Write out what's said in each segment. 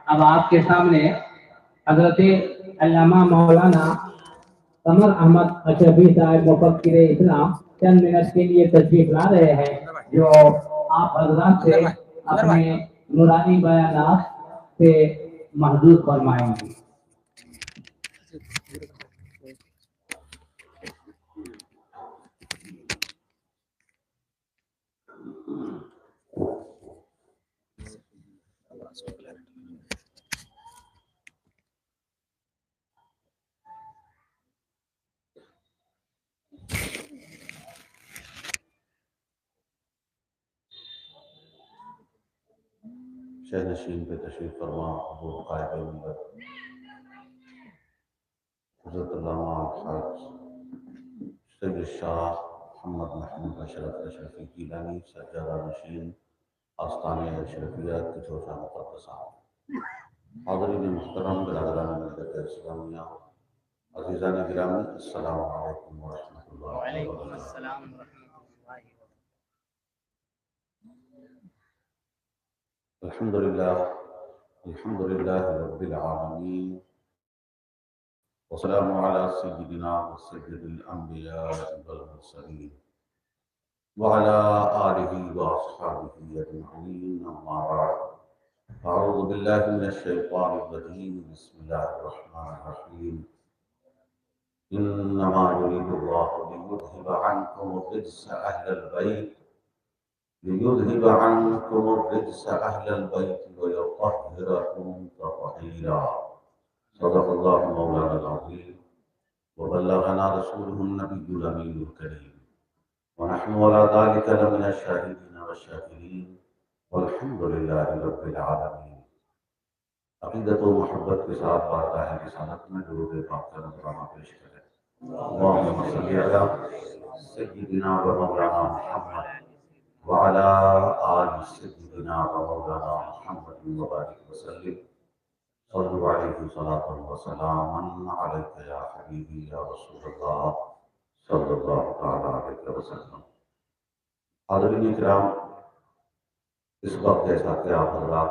अब आपके सामने हजरत अल्लामा मौलाना कमर अहमद अशरफी साहब मुफक्किर इस्लाम चंद मिनट के लिए तशरीफ ला रहे हैं, जो आप हजरात से अपने नूरानी बयानात से महदूद फरमाएंगे। शहनशीन पे तशरीफ फरमा अबू कायद हज़रत अल्लामा सैयद शाह मोहम्मद महमूद अशरफ अशरफी गिलानी सज्जादा नशीन आस्ताने अशरफिया की चोशा मुक़द्दसा हाज़रीन मुहतरम बिरादरान मिल्लत इस्लामिया अज़ीज़ान गिरामी अस्सलामु अलैकुम व रहमतुल्लाहि व बरकातुहू। अल्हम्दुलिल्लाह रब्बिल आलमीन वस्सलामु अला सय्यिदिना व सय्यिदिल अंबिया वल मुरसलीन व अला आलिहि व अस्हाबिहि अजमईन अम्मा बअद। अऊज़ु बिल्लाहि मिनश शैतानिर रजीम बिस्मिल्लाहिर रहमानिर रहीम। इन्नमा युरीदुल्लाहु लियुज़हिबा अन्कुम रिज्सा अहलल बैत व युतahhirakum तत्हीरा। सदक़ल्लाहु मौलाना अज़ीम व बल्लगना रसूलुहुन नबियुल अमीनुल करीम व नहनु अला ज़ालिका लमिनश शाहिदीन व शाकिरीन वल्हम्दुलिल्लाहि रब्बिल आलमीन। अक़ीदत व मोहब्बत के साथ बारगाह रिसालत में दुरूद पाक का नज़राना पेश करें। अल्लाहुम्मा सल्लि अला सय्यिदिना व मौलाना मुहम्मद व अला आलि सय्यिदिना व मौलाना मुहम्मद व बारिक व सल्लिम। सल्लु अलैहि सलातन व सलामन अलैका या हबीबी या रसूलल्लाह सल्लल्लाहु तआला अलैहि वसल्लम। हाज़रीन इकराम, इस वक्त जैसा कि आप हज़रात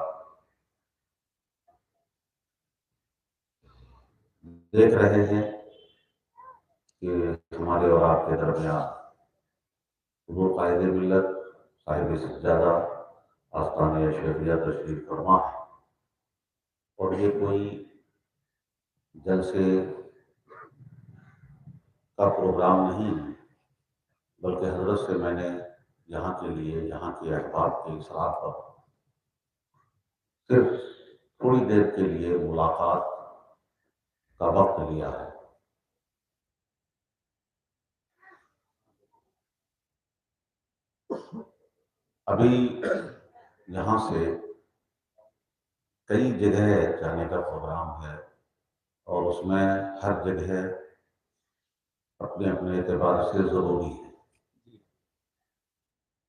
देख रहे हैं कि हमारे और आपके दरमियान हुज़ूर कायद मिल्लत साहिब सज्जादा आस्ताने अशरफिया तशरीफ फरमा है, और ये कोई जलसे का प्रोग्राम नहीं, बल्कि हजरत से मैंने यहाँ के लिए, यहाँ के अहबाब के इसरार पर सिर्फ थोड़ी देर के लिए मुलाकात का वक्त लिया है। अभी यहाँ से कई जगह जाने का प्रोग्राम है, और उसमें हर जगह अपने अपने एतबार से ज़रूरी है।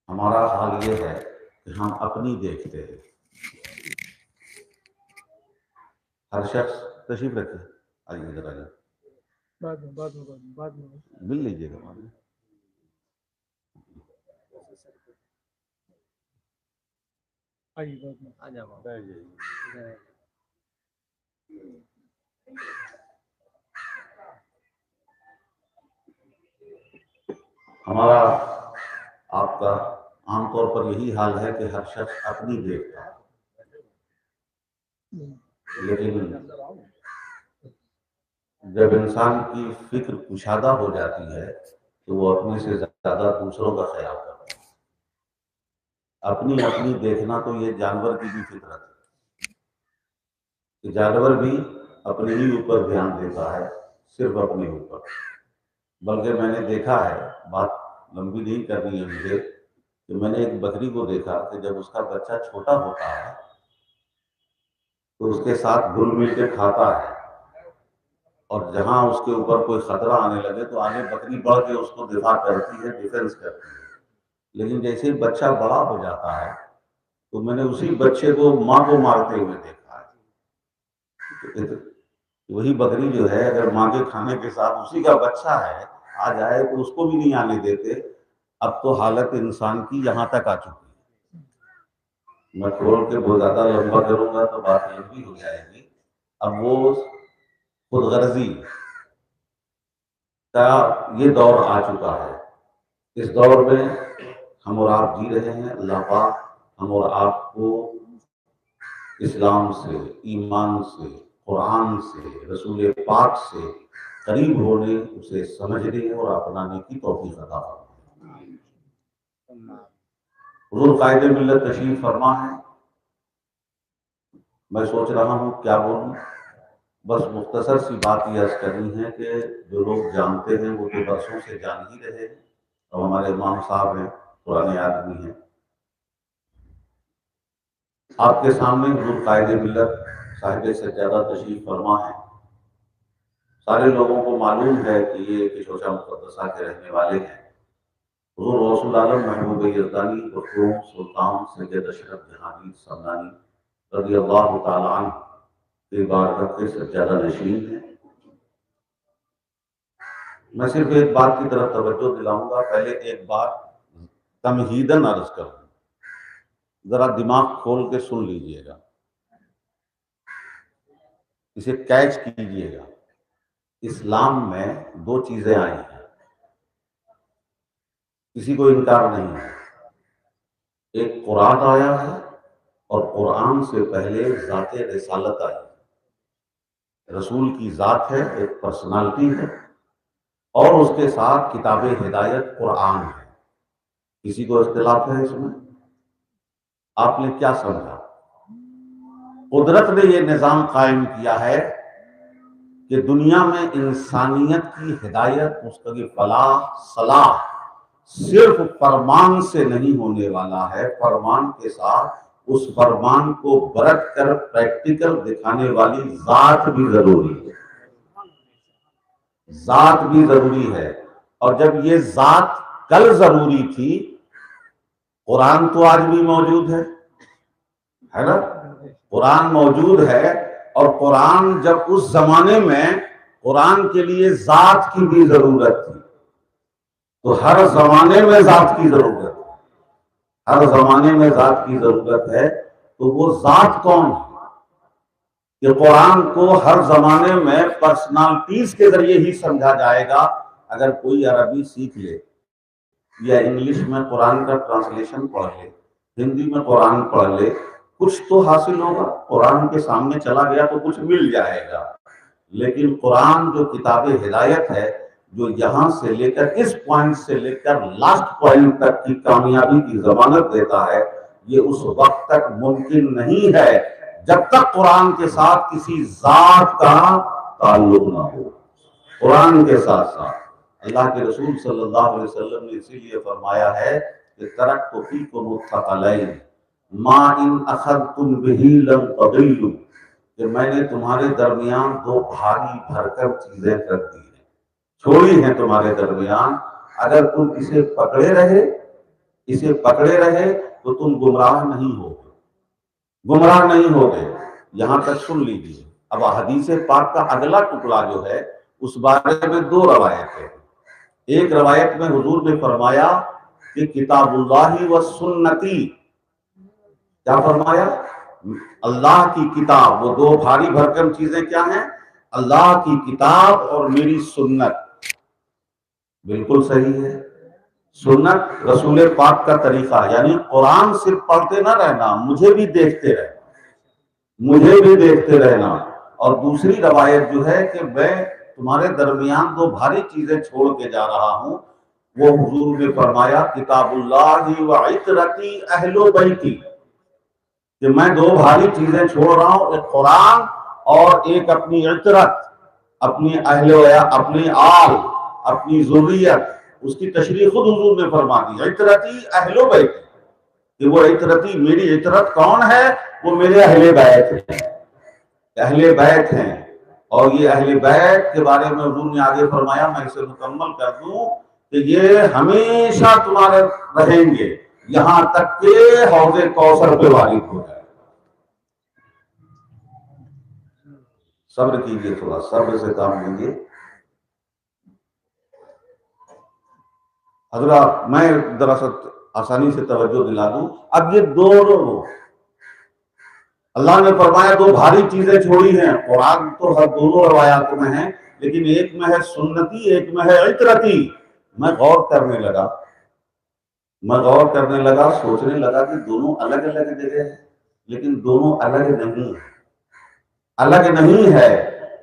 हमारा हाल ये है कि हम अपनी देखते हैं। हर शख्स तशरीफ रखे, आइए जरा आइए, बाद में मिल लीजिएगा बाद में। हमारा आपका आमतौर पर यही हाल है कि हर शख्स अपनी देखता है, लेकिन जब इंसान की फिक्र कुशादा हो जाती है तो वो अपने से ज्यादा दूसरों का ख्याल करता है। अपनी अपनी देखना तो ये जानवर की भी फितरत है कि जानवर भी अपने ही ऊपर ध्यान देता है, सिर्फ अपने ऊपर। बल्कि मैंने देखा है, बात लंबी नहीं करनी है मुझे, कि मैंने एक बकरी को देखा कि जब उसका बच्चा छोटा होता है तो उसके साथ घुल मिल के खाता है, और जहां उसके ऊपर कोई खतरा आने लगे तो आगे बकरी बढ़ के उसको दिफा करती है, डिफेंस करती है। लेकिन जैसे ही बच्चा बड़ा हो जाता है तो मैंने उसी बच्चे को माँ को मारते हुए देखा है। तो वही बकरी जो है, अगर माँ के खाने के साथ उसी का बच्चा है आ जाए तो उसको भी नहीं आने देते। अब तो हालत इंसान की यहाँ तक आ चुकी है। मैं खोल के बहुत ज्यादा लंबा करूंगा तो बात लंबी हो जाएगी। अब वो खुदगर्जी का ये दौर आ चुका है। इस दौर में हम और आप जी रहे हैं। अल्लाह पाक हम और आपको इस्लाम से, ईमान से, कुरान से, रसूल पाक से करीब होने, उसे समझने और अपनाने की तौफीक अता फरमाए। हुज़ूर कायदे मिल्लत तशरीफ फरमा है। मैं सोच रहा हूँ क्या बोलूँ। बस मुख्तसर सी बात यह अर्ज करनी है कि जो लोग जानते हैं वो तो बरसों से जान ही रहे हैं। और हमारे इमाम साहब हैं, पुराने आदमी हैं। आपके सामने हुज़ूर कायदे मिल्लत साहिब सज्जादा तशरीफ फरमा है। सारे लोगों को मालूम है कि ये किशोशा मुक़द्दसा के रहने वाले हैं। हुज़ूर गौसुल आलम महबूब यज़दानी मखदूम सुल्तान सैयद अशरफ जहांगीर समदानी रज़ियल्लाहु ताला अन्हु के बारगाह के सज्जादा नशीन हैं। मैं सिर्फ एक बात की तरफ तवज्जो दिलाऊंगा। पहले एक बात तमहीदन अर्ज करूं, जरा दिमाग खोल के सुन लीजिएगा, इसे कैच कीजिएगा। इस्लाम में दो चीजें आई हैं, किसी को इनकार नहीं है। एक कुरान आया है और कुरान से पहले ज़ाते रिसालत आई। रसूल की ज़ात है, एक पर्सनालिटी है, और उसके साथ किताब हिदायत कुरान है। किसी को इख्तिलाफ है इसमें? आपने क्या समझा? कुदरत ने यह निज़ाम कायम किया है कि दुनिया में इंसानियत की हिदायत, उसकी फलाह सलाह सिर्फ फरमान से नहीं होने वाला है। फरमान के साथ उस फरमान को बरत कर प्रैक्टिकल दिखाने वाली जात भी जरूरी है। जात भी जरूरी है। और जब ये जात कल जरूरी थी, कुरान तो आज भी मौजूद है ना? कुरान मौजूद है। और कुरान जब उस जमाने में कुरान के लिए जात की भी जरूरत थी, तो हर जमाने में जात की जरूरत है। हर जमाने में जात की जरूरत है। तो वो जात कौन है? कि कुरान को हर जमाने में पर्सनालिटीज के जरिए ही समझा जाएगा। अगर कोई अरबी सीख ले या इंग्लिश में कुरान का ट्रांसलेशन पढ़ ले, हिंदी में कुरान पढ़ ले, कुछ तो हासिल होगा। कुरान के सामने चला गया तो कुछ मिल जाएगा। लेकिन कुरान जो किताब हिदायत है, जो यहां से लेकर इस पॉइंट से लेकर लास्ट पॉइंट तक की कामयाबी की जमानत देता है, ये उस वक्त तक मुमकिन नहीं है जब तक कुरान के साथ किसी जात का ताल्लुक ना हो। कुरान के साथ साथ अल्लाह के रसूल सल्लल्लाहु अलैहि वसल्लम ने इसीलिए फरमाया है कि तरक्तु फीकुम मुत्तक़लैन मा इन अखज़तुम बिही लम तदिल्लु, कि मैंने तुम्हारे दरमियान दो भारी भरकम चीजें कर दी हैं, छोड़ी हैं तुम्हारे दरमियान। अगर तुम इसे पकड़े रहे तो तुम गुमराह नहीं होगे। यहां तक सुन लीजिए। अब हदीस पाक का अगला टुकड़ा जो है, उस बारे में दो रवायत है। एक रवायत में हुजूर ने फरमाया कि किताबुल्लाही व सुन्नती, क्या फरमाया? अल्लाह की किताब। वो दो भारी भरकम चीजें क्या हैं? अल्लाह की किताब और मेरी सुन्नत। बिल्कुल सही है। सुन्नत रसूल पाक का तरीका, यानी कुरान सिर्फ पढ़ते ना रहना, मुझे भी देखते रहना। और दूसरी रवायत जो है कि मैं तुम्हारे दरमियान दो भारी चीजें छोड़ के जा रहा हूं, वो हुजूर ने फरमाया किताबुल्लाही व इतरती अहलो बैती, कि मैं दो भारी चीजें छोड़ रहा हूं, एक कुरान और एक अपनी इतरत, अपनी अपनी आल, अपनी ज़ुर्रियत। उसकी तशरीह खुद हुजूर ने फरमा दी, इतरती अहलो बैती, कि वो इतरती, मेरी इतरत कौन है? वो मेरे अहले बैत हैं। और ये अहले बैत के बारे में हुजूर ने आगे फरमाया, मैं इसे मुकम्मल कर दूं, कि ये हमेशा तुम्हारे रहेंगे यहां तक के हौज़े कौसर पे वारिद हो जाए। सब्र कीजिए, थोड़ा सब्र से काम लीजिए। हजरात, मैं दरअसल आसानी से तवज्जो दिला दूं। अब ये दोनों अल्लाह ने फरमाया दो भारी चीजें छोड़ी हैं। कुरान तो हर दोनों रवायात में है, लेकिन एक में है सुन्नती, एक में है इतरती। मैं गौर करने लगा, सोचने लगा कि दोनों अलग अलग जगह है, लेकिन दोनों अलग नहीं है।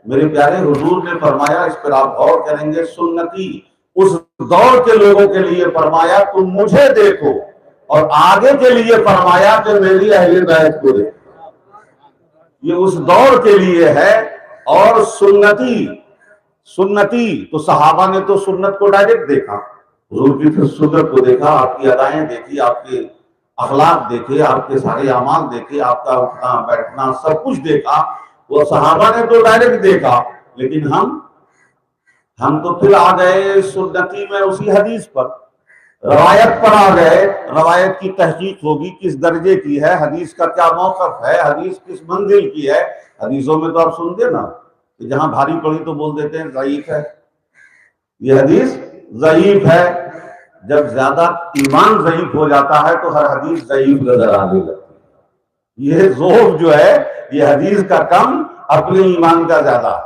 मेरे प्यारे हुजूर ने फरमाया, इस पर आप गौर करेंगे, सुन्नती उस दौर के लोगों के लिए फरमाया तुम मुझे देखो, और आगे के लिए फरमाया कि मेरी अहले बैत को देखो। ये उस दौर के लिए है। और सुन्नती तो सहाबा ने तो सुन्नत को डायरेक्ट देखा, हुजूर की फिर सुन्नत को देखा, आपकी अदाएं देखी, आपके अखलाक देखे, आपके सारे अमाल देखे, आपका उठना बैठना सब कुछ देखा। वो सहाबा ने तो डायरेक्ट देखा, लेकिन हम तो फिर आ गए सुन्नती में उसी हदीस पर, रवायत पर आ गए। रवायत की तहकीक होगी किस दर्जे की है, हदीस का क्या मौक़िफ़ है, हदीस किस मंजिल की है। हदीसों में तो आप सुनते ना कि जहां भारी पड़ी तो बोल देते हैं ज़ईफ़ है, ये हदीस ज़ईफ़ है। जब ज्यादा ईमान ज़ईफ़ हो जाता है तो हर हदीस ज़ईफ़ नजर आने लगती है। ये ज़ोफ़ जो है ये हदीस का कम, अपने ईमान का ज्यादा है।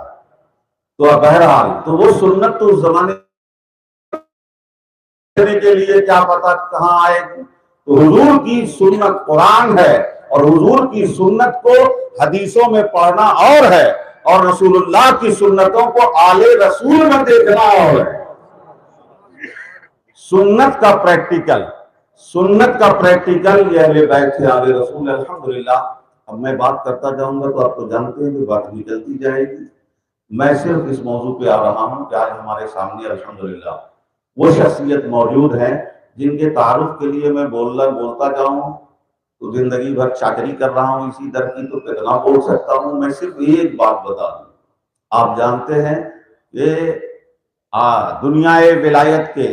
तो बहरहाल तो वो सुन्नत तो उस जमाने के लिए क्या पता कहां आएगी। तो हुजूर की सुन्नत कुरान है, और हुजूर की सुन्नत को हदीसों में पढ़ना और है, और रसूलुल्लाह की सुन्नतों को आले रसूल में देखना और है। सुन्नत का प्रैक्टिकल ये अहले बैत थे आले रसूल। अल्हम्दुलिल्लाह अब मैं बात करता जाऊंगा तो आप तो जानते हैं कि बात निकलती जाएगी। मैं सिर्फ इस मौजू पे आ रहा हूं कि आज हमारे सामने अल्हम्दुलिल्लाह वो शख्सियत मौजूद है जिनके तारुफ के लिए मैं बोलता जाऊं तो जिंदगी भर चाकरी कर रहा हूं इसी दर की, तो कितना बोल सकता हूं। मैं सिर्फ एक बात बता दूं, आप जानते हैं ये दुनियाए विलायत के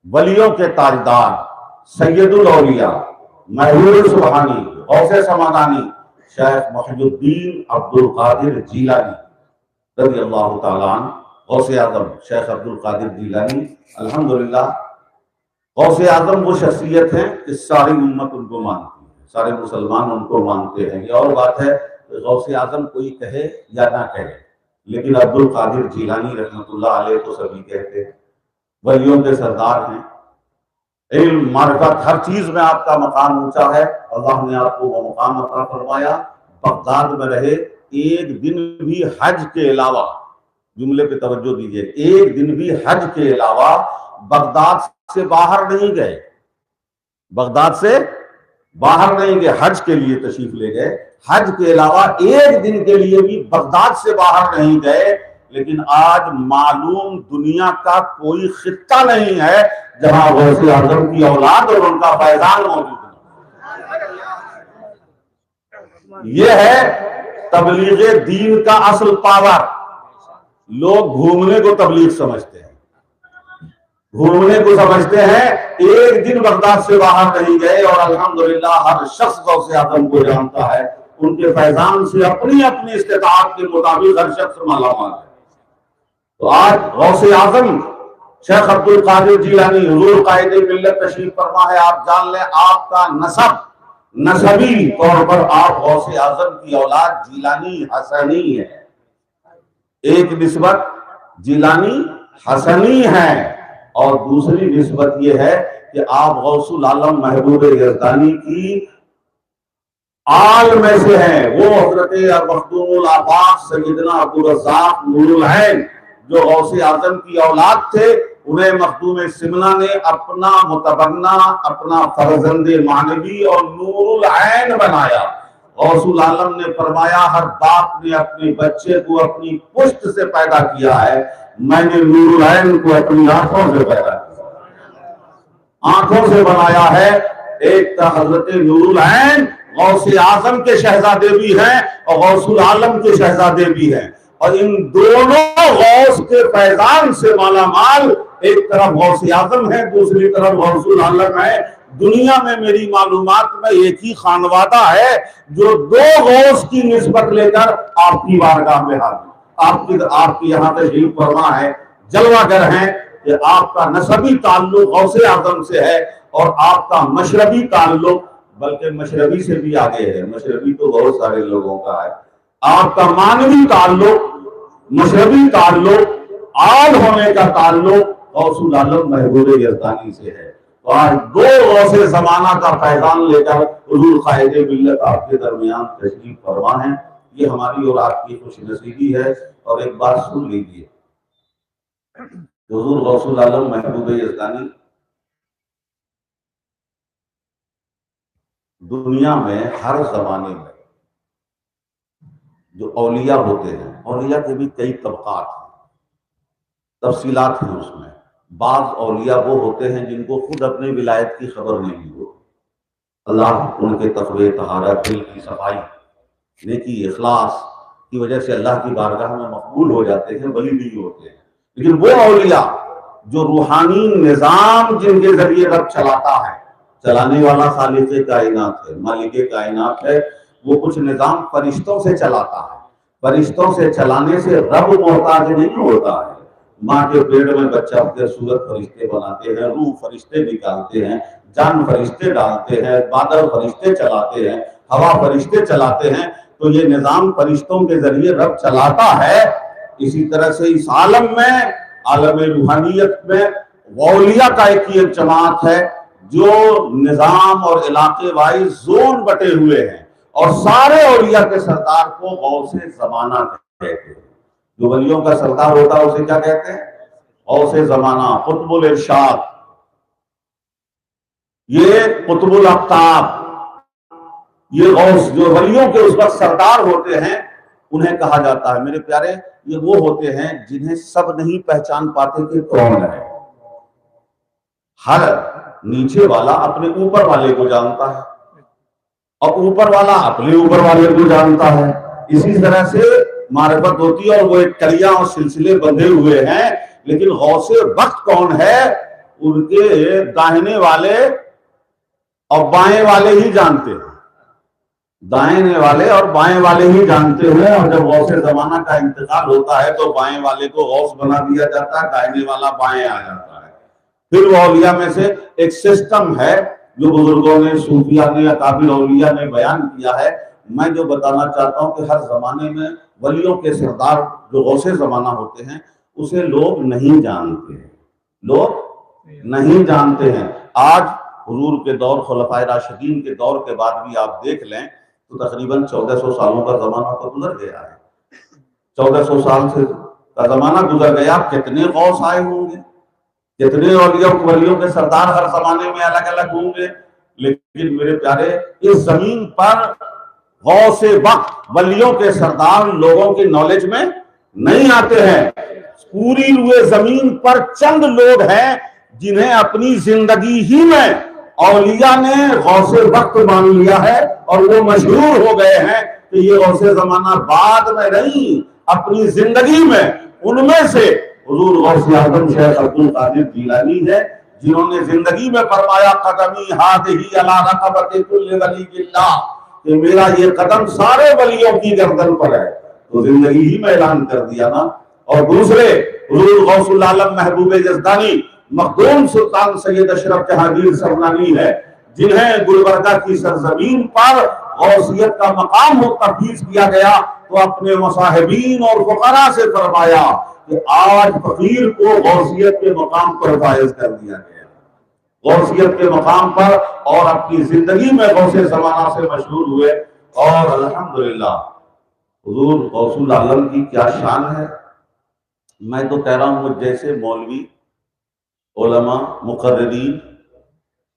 वलियों के ताजदार सैयदुल औलिया महबूब सुबहानी गौसे समादानी शेख मुहिजुद्दीन अब्दुल कादिर जीलानी रज़ी अल्लाह तआला अन्हु, गौसे आजम शेख अब्दुल कादिर जीलानी। अल्हम्दुलिल्लाह गौसे आजम वो शख्सियत है कि सारी उम्मत उनको मानती है, सारे मुसलमान उनको मानते हैं। ये और बात है कि गौसे आजम कोई कहे या ना कहे, लेकिन अब्दुल कादिर जीलानी रहमतुल्लाह अलैह तो सभी कहते हैं, वलियों के सरदार हैं। इल्म मारिफत हर चीज में आपका मकाम ऊंचा है। अल्लाह ने आपको वो मकाम अता फरमाया। बगदाद में रहे, एक दिन भी हज के अलावा, जुमले पे तवज्जो दीजिए, एक दिन भी हज के अलावा बगदाद से बाहर नहीं गए, बगदाद से बाहर नहीं गए, हज के लिए तशरीफ ले गए, हज के अलावा एक दिन के लिए भी बगदाद से बाहर नहीं गए। लेकिन आज मालूम दुनिया का कोई खित्ता नहीं है जहां गौसे आजम की औलाद और उनका फैजान मौजूद है। यह है तबलीगे दीन का असल पावर। लोग घूमने को तबलीग समझते हैं, एक दिन बगदाद से बाहर नहीं गए, और अल्हम्दुलिल्लाह हर शख्स गौसे आजम को जानता है, उनके फैजान से अपनी अपनी इस्तिताअत के मुताबिक हर शख्स मालामाल है। तो आज गौसे आजम शेख अब्दुल कादिर जीलानी हुजूर कायदे मिल्लत तशरीफ फरमा है। आप जान लें आपका नसबी तौर पर आप गौसे आजम की औलाद जीलानी हसनी है। एक निस्बत जीलानी हसनी है, और दूसरी निस्बत यह है कि आप गौसुल आलम महबूब यज़दानी की आल में से हैं। वो हजरत मखदूमुल आफाक सैयदना अब्दुल रज़्ज़ाक नूरुल ऐन जो गौसे आजम की औलाद थे, उन्हें मखदूम सिमना ने अपना मुतबन्ना, अपना फरजंदे मानवी और नूरुल ऐन बनाया। गौसुल आलम ने फरमाया, हर बाप ने अपने बच्चे को अपनी पुश्त से पैदा किया है, मैंने नूरुल ऐन को अपनी आंखों से पैदा किया, आंखों से बनाया है। एक तो हजरत नूरुल ऐन गौसे आजम के शहजादे भी हैं और गौसुल आलम के शहजादे भी हैं, और इन दोनों गौस के फैजान से मालामाल एक तरफ गौसे आजम है, दूसरी तरफ गौसुल आलम है। दुनिया में मेरी मालूमात में एक ही खानवादा है जो दो गौस की निस्बत लेकर आपकी बारगाह में हाजिर, आपकी यहाँ तशरीफ फरमा है, जलवागर है कि आपका नसबी ताल्लुक गौसे आजम से है और आपका मशरबी ताल्लुक बल्कि मशरबी से भी आगे है। मशरबी तो बहुत सारे लोगों का है। आपका मानवी ताल्लुक, मशरबी ताल्लुक, आल होने का ताल्लुक गौसुल आलम महबूब यज़दानी से है। तो आज दो गौसे जमाना का पैगाम लेकर हुजूर क़ाइदे मिल्लत आपके दरमियान तशरीफ फरमा है। ये हमारी और आपकी खुशनसीबी है। और एक बात सुन लीजिए, हुजूर गौसुल आलम महबूब यज़दानी दुनिया में हर जमाने में जो औलिया होते हैं, औलिया के भी कई तबकात हैं, तफसीलात हैं उसमें। बाज़ औलिया वो होते हैं जिनको खुद अपने विलायत की खबर नहीं हो, अल्लाह उनके तक़वे, तहारत, दिल की सफाई, नेकी, इखलास की वजह से अल्लाह की बारगाह में मकबूल हो जाते हैं, वली भी होते हैं। लेकिन वो औलिया जो रूहानी निज़ाम जिनके जरिए रब चलाता है, चलाने वाला खालिक़े कायनात है, मालिके कायनात है, वो कुछ निज़ाम फरिश्तों से चलाता है। फरिश्तों से चलाने से रब मोहताज नहीं होता है। माँ के पेट में बच्चा के सूरत फरिश्ते बनाते हैं, रूह फरिश्ते निकालते हैं, जान फरिश्ते डालते हैं, बादल फरिश्ते चलाते हैं, हवा फरिश्ते चलाते हैं। तो ये निज़ाम फरिश्तों के जरिए रब चलाता है। इसी तरह से इस आलम में, आलम रूहानियत में औलिया का एक जमात है जो निज़ाम और इलाके वाइज जोन बटे हुए हैं। और सारे औलिया के सरदार को गौसे ज़माना कहते हैं। जो वलियों का सरदार होता है उसे क्या कहते हैं? गौसे ज़माना, कुतुबुल इरशाद, ये कुतुबुल आफ्ताब, ये गौस जो वलियों के उस वक्त सरदार होते हैं उन्हें कहा जाता है। मेरे प्यारे, ये वो होते हैं जिन्हें सब नहीं पहचान पाते कि कौन है। हर नीचे वाला अपने ऊपर वाले को जानता है और ऊपर वाला अपने ऊपर वाले को जानता है। इसी तरह से मारिफत होती है और वो एक कलियां और सिलसिले बंधे हुए हैं। लेकिन गौसे वक्त कौन है, उनके दाहिने वाले और बाएं वाले ही जानते हैं। दाहिने वाले और बाएं वाले ही जानते हैं। और जब गौसे जमाना का इंतकाल होता है तो बाएं वाले को गौस बना दिया जाता है, दाहिने वाला बाएं आ जाता है। फिर वो औलिया में से एक सिस्टम है जो बुजुर्गों ने, सूफिया ने, अकाबिर औलिया ने बयान किया है। मैं जो बताना चाहता हूं कि हर जमाने में वलियों के सरदार जो गौसे जमाना होते हैं उसे लोग नहीं जानते हैं, लोग नहीं जानते हैं। आज हुजूर के दौर, खुलफाए राशिदीन के दौर के बाद भी आप देख लें तो तकरीबन 1400 सालों का जमाना तो गुजर गया है। 1400 साल से का जमाना गुजर गया। कितने गौस आए होंगे, कितने वलियों के सरदार हर जमाने में अलग अलग होंगे। लेकिन मेरे प्यारे, इस जमीन पर गौसे वक्त, वलियों के सरदार लोगों की नॉलेज में नहीं आते हैं। पूरी हुए जमीन पर चंद लोग हैं जिन्हें अपनी जिंदगी ही में औलिया ने गौसे वक्त मान लिया है और वो मशहूर हो गए हैं कि ये गौसे जमाना बाद में नहीं, अपनी जिंदगी में। उनमें से हुजूर गौसे आज़म शेख अब्दुल कादिर जीलानी है, जिन्होंने जिंदगी में फरमाया कदमी हादिही अला रक़बति कुल्ली वलिय्यिल्लाह, कि मेरा ये कदम सारे वलियों की गर्दन पर है। तो जिंदगी ही में ऐलान कर दिया ना। और दूसरे हुजूर गौसुल आलम महबूब यज़दानी मखदूम सुल्तान सैयद अशरफ जहांगीर सरनानी है, जिन्हें गुलबर्गा की सरजमीन पर गौसियत का मकाम तफवीज़ किया गया। तो अपने मुसाहिबीन और फुकरा से फरमाया कि आज फकीर को गौसियत के मकाम पर फायज कर दिया गया, गौसियत के मकाम पर, और अपनी जिंदगी में गौसे ज़माना से मशहूर हुए। और अल्हम्दुलिल्लाह हुजूर गौसुल आलम की क्या शान है। मैं तो कह रहा हूं, मुझ जैसे मौलवी, उलमा, मुकर्रिरीन,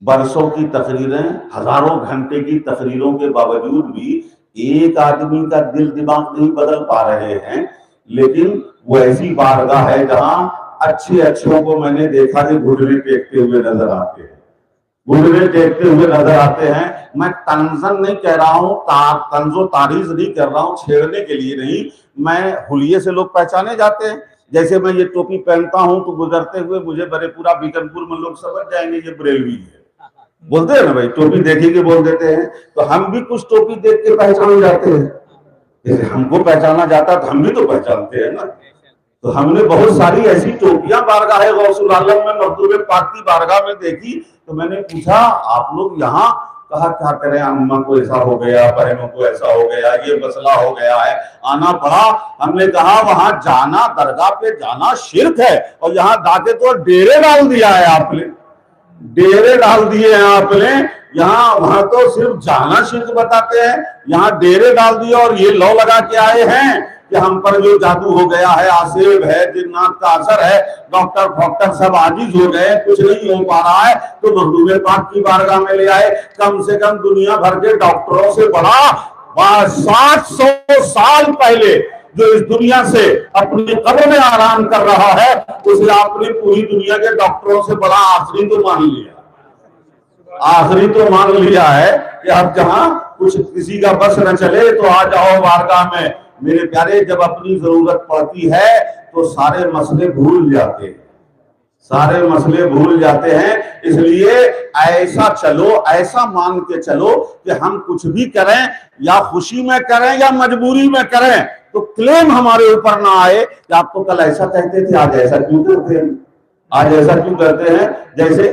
बरसों की तकरीरें, हजारों घंटे की तकरीरों के बावजूद भी एक आदमी का दिल दिमाग नहीं बदल पा रहे हैं। लेकिन वो ऐसी बारगाह है जहां अच्छे अच्छों को मैंने देखा कि घुटने टेकते हुए नजर आते हैं, घुटने टेकते हुए नजर आते हैं। मैं तंजन नहीं कह रहा हूं, तंजो तारीज नहीं कर रहा हूं, छेड़ने के लिए नहीं। मैं हुलिये से लोग पहचाने जाते हैं। जैसे मैं ये टोपी पहनता हूं तो गुजरते हुए मुझे बड़े पूरा बीकनपुर में लोग समझ जाएंगे ये बरेलवी है, बोलते हैं ना भाई, टोपी देखी के बोल देते हैं। तो हम भी कुछ टोपी देख के पहचान जाते हैं। जैसे हमको पहचाना जाता तो हम भी तो पहचानते हैं ना। तो हमने बहुत सारी ऐसी टोपियां बारगाह गौसुल आलम में मखदूम पाक की बारगाह में देखी। तो मैंने पूछा, आप लोग यहाँ कहा क्या करें, अम्मा को ऐसा हो गया, बहनों को ऐसा हो गया, ये मसला हो गया है, आना पड़ा। हमने कहा वहां जाना, दरगाह पे जाना शिर्क है, और यहाँ जाके तो डेरे डाल दिया है आपने, डेरे डाल दिए हैं आपने। यहाँ वहां तो सिर्फ जाना शिर्क बताते हैं, यहाँ डेरे डाल दिए और ये लौ लगा के आए हैं कि हम पर जो जादू हो गया है, आसेब है, जिन्नात का असर है, डॉक्टर सब आजिज हो गए, कुछ नहीं हो पा रहा है, तो मखदूम पाक की बारगाह में ले आए। कम से कम दुनिया भर के डॉक्टरों से बड़ा 700 साल पहले जो इस दुनिया से अपनी कब्र में आराम कर रहा है, उसे आपने पूरी दुनिया के डॉक्टरों से बड़ा आखिरी तो मान लिया, आखिरी तो मान लिया है कि अब जहां कुछ किसी का बस न चले तो आ जाओ बारगाह में। मेरे प्यारे, जब अपनी जरूरत पड़ती है तो सारे मसले भूल जाते हैं, सारे मसले भूल जाते हैं। इसलिए ऐसा चलो, ऐसा मान के चलो कि हम कुछ भी करें, या खुशी में करें या मजबूरी में करें, तो क्लेम हमारे ऊपर ना आए कि आप तो कल ऐसा कहते थे, आज ऐसा क्यों करते हैं, आज ऐसा क्यों करते हैं। जैसे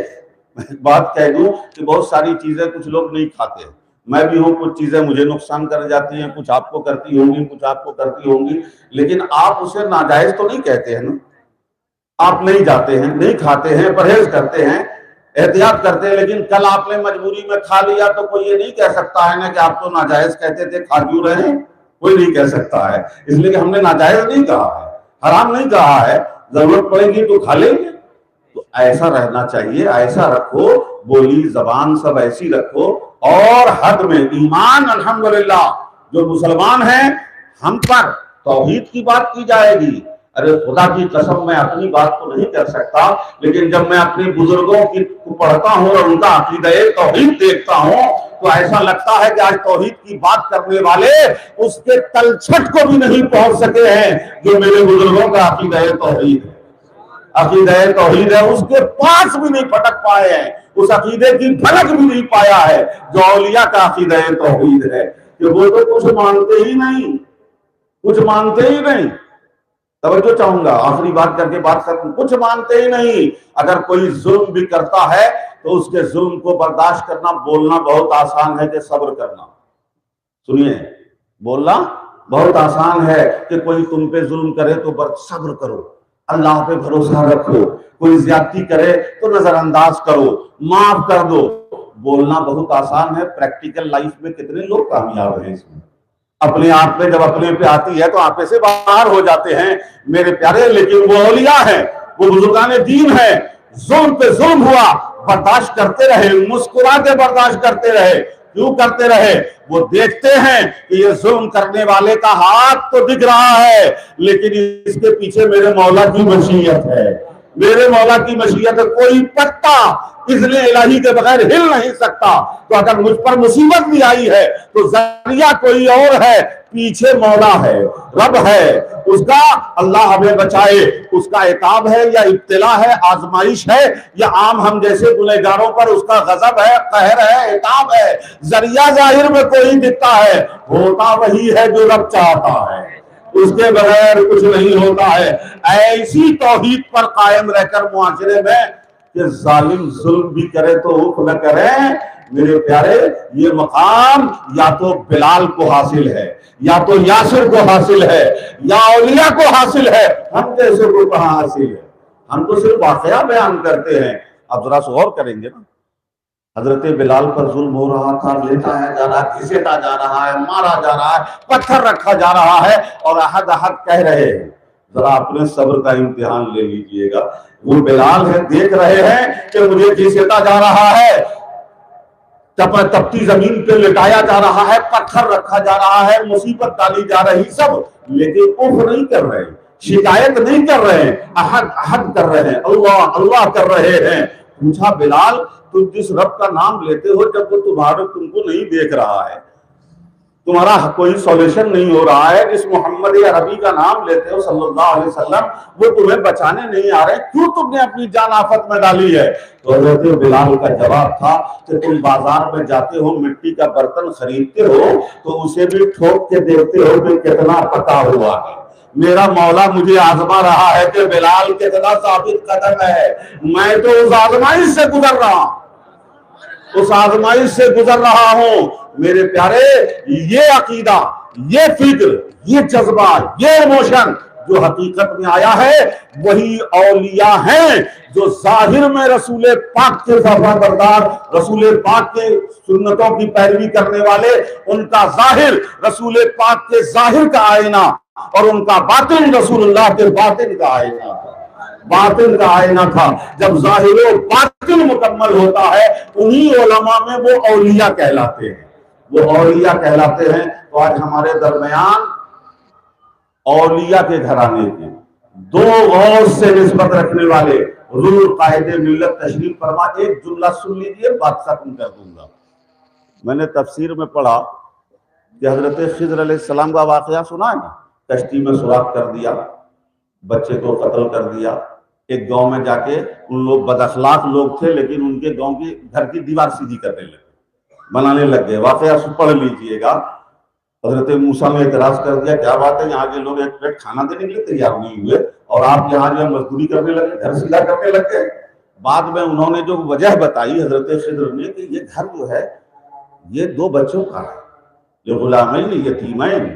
बात कह दूं कि बहुत सारी चीजें कुछ लोग नहीं खाते, मैं भी हूं, कुछ चीजें मुझे नुकसान कर जाती हैं, कुछ आपको करती होंगी, कुछ आपको करती होंगी, लेकिन आप उसे नाजायज तो नहीं कहते हैं ना। आप नहीं जाते हैं, नहीं खाते हैं, परहेज करते हैं, एहतियात करते हैं, लेकिन कल आपने मजबूरी में खा लिया तो कोई ये नहीं कह सकता है ना कि आप तो नाजायज कहते थे, खा क्यों रहे, कोई नहीं कह सकता है। इसलिए कि हमने नाजायज नहीं कहा है, हराम नहीं कहा है, जरूरत पड़ेगी तो खा लेंगे। तो ऐसा रहना चाहिए, ऐसा रखो, बोली जबान सब ऐसी रखो, और हद में ईमान। अल्हम्दुलिल्लाह जो मुसलमान हैं, हम पर तौहीद की बात की जाएगी। अरे खुदा की कसम, मैं अपनी बात तो नहीं कर सकता, लेकिन जब मैं अपने बुजुर्गों की पढ़ता हूँ और उनका अकीदा तौहीद देखता हूँ, तो ऐसा लगता है कि आज तौहीद की बात करने वाले उसके तलछट को भी नहीं पहुंच सके हैं जो मेरे बुजुर्गों का अकीदा तौहीद है। अकीदा तौहीद है, उसके पास भी नहीं फटक पाए हैं, उस अकीदे की झलक भी नहीं पाया है जो औलिया का अकीदा तौहीद है, कि वो तो कुछ मानते ही नहीं, कुछ मानते ही नहीं। तवज्जो चाहूंगा, आखिरी बात करके बात खत्म। कुछ मानते ही नहीं। अगर कोई जुल्म भी करता है तो उसके जुल्म को बर्दाश्त करना, बोलना बहुत आसान है कि सब्र करना। सुनिए, बोलना बहुत आसान है कि कोई तुम पे जुल्म करे तो सब्र करो, अल्लाह पे भरोसा रखो, कोई ज्यादती करे तो नजरअंदाज करो, माफ कर दो। बोलना बहुत आसान है, प्रैक्टिकल लाइफ में कितने लोग कामयाब हैं इसमें। अपने आप में जब अपने पे आती है तो आपे से बाहर हो जाते हैं मेरे प्यारे। लेकिन वो औलिया है, वो बुजुर्गान दीन है, जुल्म पे जुल्म हुआ, बर्दाश्त करते रहे, मुस्कुरा के बर्दाश्त करते रहे। क्यों करते रहे? वो देखते हैं कि ये जुल्म करने वाले का हाथ तो दिख रहा है, लेकिन इसके पीछे मेरे मौला की मशीयत है, मेरे मौला की मशीयत है। कोई पत्ता इज़्ने इलाही के बगैर हिल नहीं सकता। तो अगर मुझ पर मुसीबत भी आई है तो जरिया कोई और है, पीछे मौला है, रब है, उसका अल्लाह हमें बचाए, उसका इताब है या इब्तिला है, आजमाइश है, या आम हम जैसे गुनहगारों पर उसका गजब है, कहर है, इताब है। जरिया जाहिर में कोई दिखता है, होता वही है जो रब चाहता है, उसके बगैर कुछ नहीं होता है। ऐसी तौहीद पर कायम रहकर मुआशरे में कि जालिम जुल्म भी करे तो हुक न करे, मेरे प्यारे, ये मकाम या तो बिलाल को हासिल है, या तो यासिर को हासिल है, या औलिया को हासिल है, हम जैसे को कहां हासिल है। हम तो सिर्फ वाकया बयान करते हैं। अब जरा से गौर करेंगे ना, हजरत बिलाल पर जुल्म हो रहा था, लेटाया जा रहा है, घिसेटा जा रहा है, मारा जा रहा है, पत्थर रखा जा रहा है, और अहद अहद कह रहे हैं। जरा अपने सब्र का इम्तिहान ले लीजिएगा। वो बिलाल है, देख रहे हैं कि मुझे घिसेटा जा रहा है, तपती जमीन पे लिटाया जा रहा है, पत्थर रखा जा रहा है, मुसीबत डाली जा रही सब, लेकिन उफ नहीं कर रहे, शिकायत नहीं कर रहे, अहद अहद कर रहे हैं, अल्लाह अल्लाह कर रहे हैं। पूछा, बिलाल तुम जिस रब का नाम लेते हो, जब वो तुमको नहीं देख रहा है, तुम्हारा कोई सॉल्यूशन नहीं हो रहा है, जिस मोहम्मद अरबी का नाम लेते हो सल्लल्लाहु अलैहि वसल्लम, वो तुम्हें बचाने नहीं आ रहे, क्यों तुमने अपनी जान आफत में डाली है? तो हज़रत बिलाल का जवाब था कि तुम बाजार में जाते हो, मिट्टी का बर्तन खरीदते हो, तो उसे भी ठोक के देखते हो कि कितना पका हुआ है। मेरा मौला मुझे आजमा रहा है कि बिलाल कितना साबित कदम है, मैं तो उस आजमाइश से गुजर रहा हूं। उस आजमाइश से गुजर रहा हूं। मेरे प्यारे, ये अकीदा, ये फिक्र, ये जज्बा, ये इमोशन जो हकीकत में आया है वही औलिया हैं, जो जाहिर में रसूल पाक के फरमाबरदार, रसूल पाक के सुन्नतों की पैरवी करने वाले, उनका जाहिर रसूल पाक के जाहिर का आईना और उनका बातिन रसूलुल्लाह के बातिन का आईना था। बातिन का आईना था। जब जाहिर बातिन मुकम्मल होता है, उन्हीं उलमा में वो औलिया कहलाते हैं, वो औलिया कहलाते हैं। तो आज हमारे दरमियान औलिया के घराने के दो गौस से निस्बत रखने वाले हुजूर कायदे मिल्लत तशरीफ फरमा, एक जुमला सुन लीजिए, बात खत्म कर दूंगा। मैंने तफसीर में पढ़ा कि हजरत खिज़र अलैहिस्सलाम का वाकया सुना है ना, कश्ती में सुराख कर दिया, बच्चे को कत्ल कर दिया। एक गांव में जाके उन लोग बदअखलाक लोग थे, लेकिन उनके गांव की घर की दीवार सीधी करने लगे, बनाने लग गए। वाकया पढ़ लीजिएगा। हजरत मूसा ने एतराज कर दिया, क्या बात है, यहाँ के लोग एक प्लेट खाना देने के लिए तैयार नहीं हुए और आप यहाँ जो मजदूरी करने लगे, घर सीधा करने लग गए। बाद में उन्होंने जो वजह बताई हजरत खिज़र ने कि ये घर जो है ये दो बच्चों का है, ये गुलामैन यतीमैन,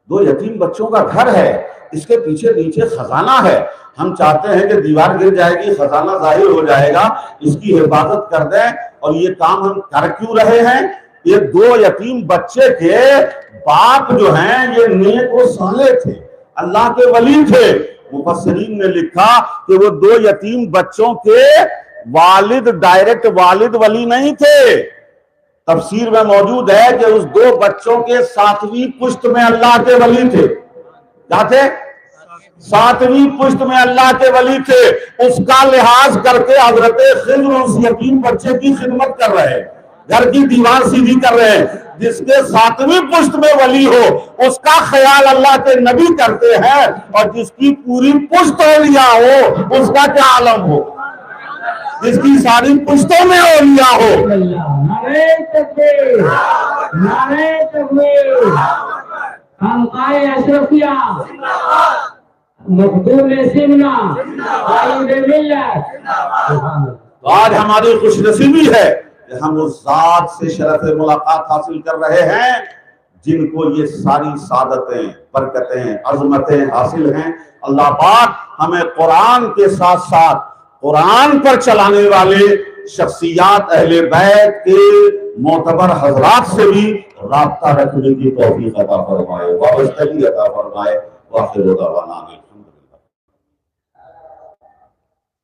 दो यतीम बच्चों का घर है, इसके पीछे नीचे खजाना है। हम चाहते हैं कि दीवार गिर जाएगी, खजाना जाहिर हो जाएगा, इसकी हिफाजत कर दें। और ये काम हम कर क्यों रहे हैं? ये दो यतीम बच्चे के बाप जो हैं ये नेक व साले थे, अल्लाह के वली थे। मुफस्सिरीन ने लिखा कि वो दो यतीम बच्चों के वालिद डायरेक्ट वालिद वली नहीं थे। तफसीर में मौजूद है कि उस दो बच्चों के सातवीं पुश्त में अल्लाह के वली थे। क्या थे? सातवीं पुश्त में अल्लाह के वली थे। उसका लिहाज करके हजरत खिज़र उस यतीम बच्चे की खिदमत कर रहे हैं, घर की दीवार सीधी कर रहे हैं। जिसके सातवीं पुश्त में वली हो उसका ख्याल अल्लाह के नबी करते हैं, और जिसकी पूरी पुश्त औलिया हो उसका क्या आलम हो, जिसकी सारी पुश्तों में औलिया हो। नारे तकबीर, नारे तकबीर, खानकाए अशरफिया मखदूम सिमना, कायदे मिल्लत। आज हमारी खुशनसीबी है कि हम उस जात से शरफ मुलाकात हासिल कर रहे हैं जिनको ये सारी सादतें, बरकतें, अजमतें हासिल हैं। अल्लाह पाक हमें कुरान के साथ साथ कुरान पर चलाने वाले शख्सियात अहले बैत के मोतबर हजरात से भी राब्ता रखने की तौफीक अता फरमाए, वाबस्तगी अता फरमाए। वाखिर दावाना अल्हम्दुलिल्लाह।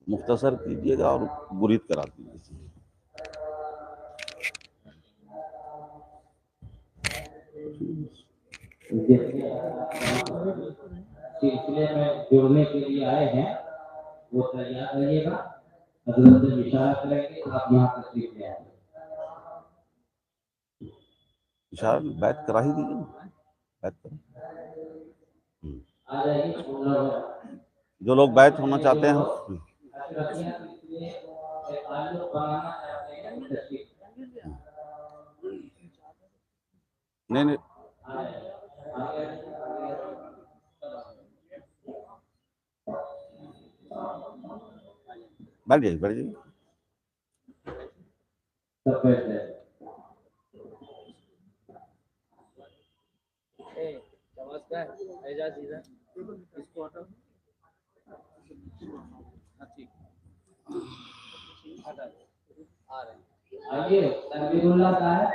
मुख्तसर कीजिएगा और गुरीद करा दीजिए। सिलसिले में जुड़ने के लिए आए हैं वो तैयार रहिएगा, हजरत से इशारा करेंगे, आप यहाँ तशरीफ ले आए। इशारा बैत करा ही दीजिए, बैत करो। आ जाइए जो लोग बैत होना चाहते हैं नहीं नहीं बैठ जाइए, बैठ जाइए। आइए तकबीरुल्लाह साहब,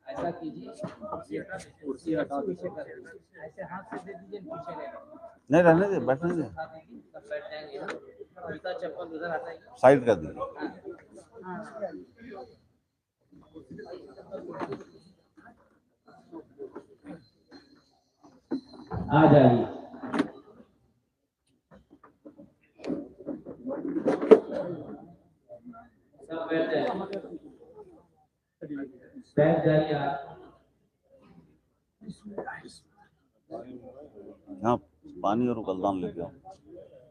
ऐसा कीजिए, कुर्सी हटा दीजिए, ऐसे हाथ से दे दीजिए, पीछे नहीं रहने दे, बैठने दे, बैठ जाएंगे ना, जूता चप्पल उधर हटाइए, साइड कर दीजिए। आ जाइए। सब बैठ जाइए, बैठ जाइए आप। हाँ, पानी और गलदान लेके आओ,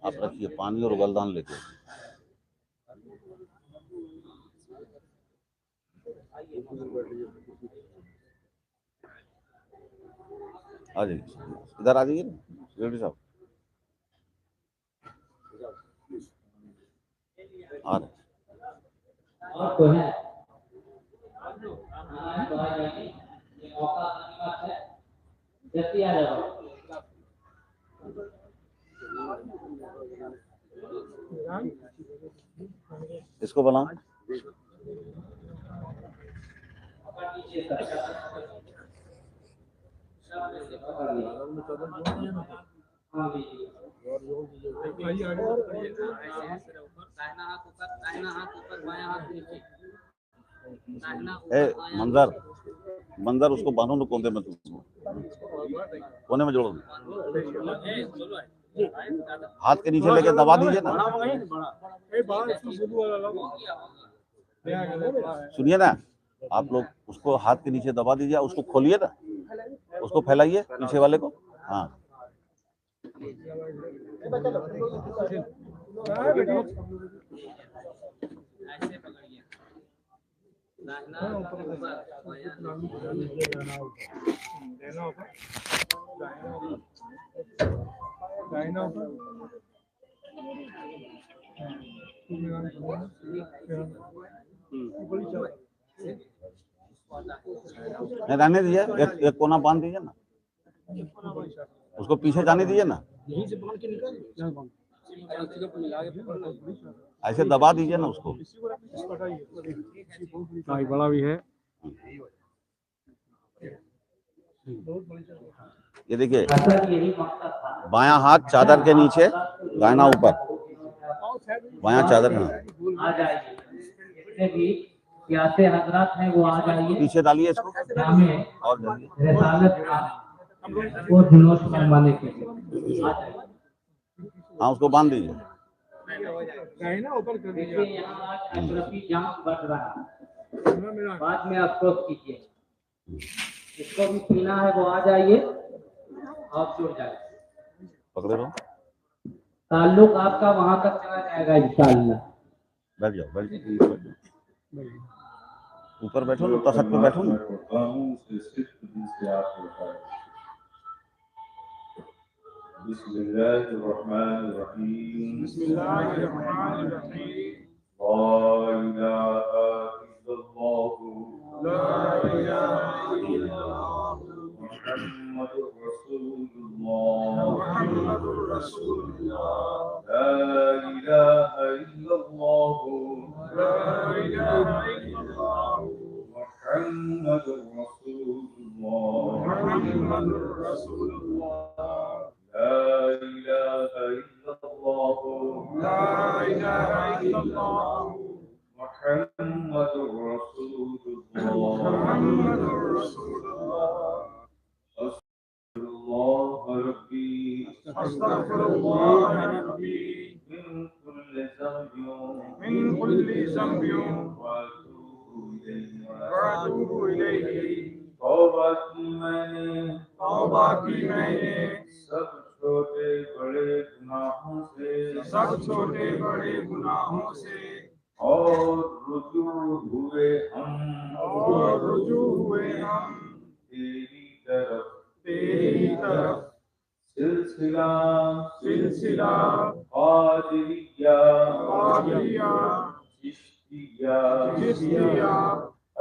आप रखिए पानी और गलदान लेके आओ। आ जाइए, इधर आ जाइए रेडी साहब, आ रहे। और तो है हाँ, तो आ जाइए, ये मौका गनीमत है, जल्दी आ जाओ। इसको बनाओ। ए मंजर, मंजर उसको बांधो तो कोने में, तुमको कोने में जोड़ो, हाथ के नीचे लेके दबा दीजिए ना। सुनिए ना, आप लोग उसको हाथ के नीचे दबा दीजिए, उसको खोलिए ना, उसको फैलाइए पीछे वाले को। हाँ नहीं रहने दीजिए, एक कोना बांध दीजिए ना, उसको पीछे जाने दीजिए ना, ऐसे दबा दीजिए ना उसको। बड़ा भी है। ये देखिए, असल यही मकसद था। बायां हाथ चादर के नीचे, दाहिना ऊपर, बायां चादर में आ जाइए, जितने भी प्यासे हजरात हैं वो आ जाइए, पीछे डालिए इसको जामे और डालिए। रिसालत का वो जुलूस मनवाने के लिए आ जाइए। हाँ उसको बांध दीजिए। देखिए यहाँ आज अशरफी जाम बढ़ रहा है, बाद में अफसोस कीजिए। जिसको भी पीना है वो आ जाइए और जुड़ जाइए। पकड़े रहो, ताल्लुक आपका वहां तक चला जाएगा इंशाअल्लाह। बैठ जाओ, बैठ जाओ, ऊपर बैठो ना, तख्त पे बैठो ना। बिस्मिल्लाहिर्रहमानिर्रहीम, बिस्मिल्लाहिर्रहमानिर्रहीम, ला इलाहा इल्लल्लाह ला इलाहा इल्लल्लाह, मुहम्मदुर रसूलुल्लाह, मुहम्मदुर रसूलुल्लाह, ला इलाहा इल्लल्लाह ला इलाहा इल्लल्लाह, मुहम्मदुर रसूलुल्लाह, मुहम्मदुर रसूलुल्लाह, ला इलाहा इल्लल्लाह ला इलाहा इल्लल्लाह, मुहम्मदुर रसूलुल्लाह, मुहम्मदुर रसूलुल्लाह, अस्तगफिरुल्लाह रब्बी अस्तगफिरुल्लाह रब्बी मिन कुल्लि ज़ंबिन मिन कुल्ली ज़ंबिन व अतूबु इलैहि। व अतूबु इलैहि। तौबा की मैंने सब छोटे बड़े गुनाहों से, सब छोटे बड़े गुनाहों से, और रुजू हुए हम तेरी तेरी तरफ सिलसिला सिलसिला कादिरिया कादिरिया चिश्तिया चिश्तिया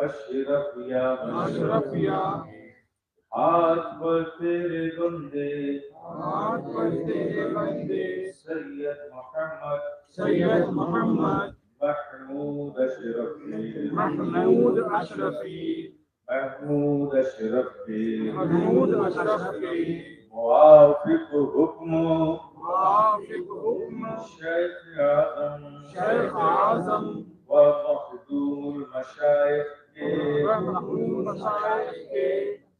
अशरफिया अशरफिया हाथ पर तेरे बंदे हाथ पर तेरे बंदे सैयद मोहम्मद महमूद अशरफी महमूद अशरफी मुवाफिक हुक्म शेख आज़म व मखदूम मशाइख के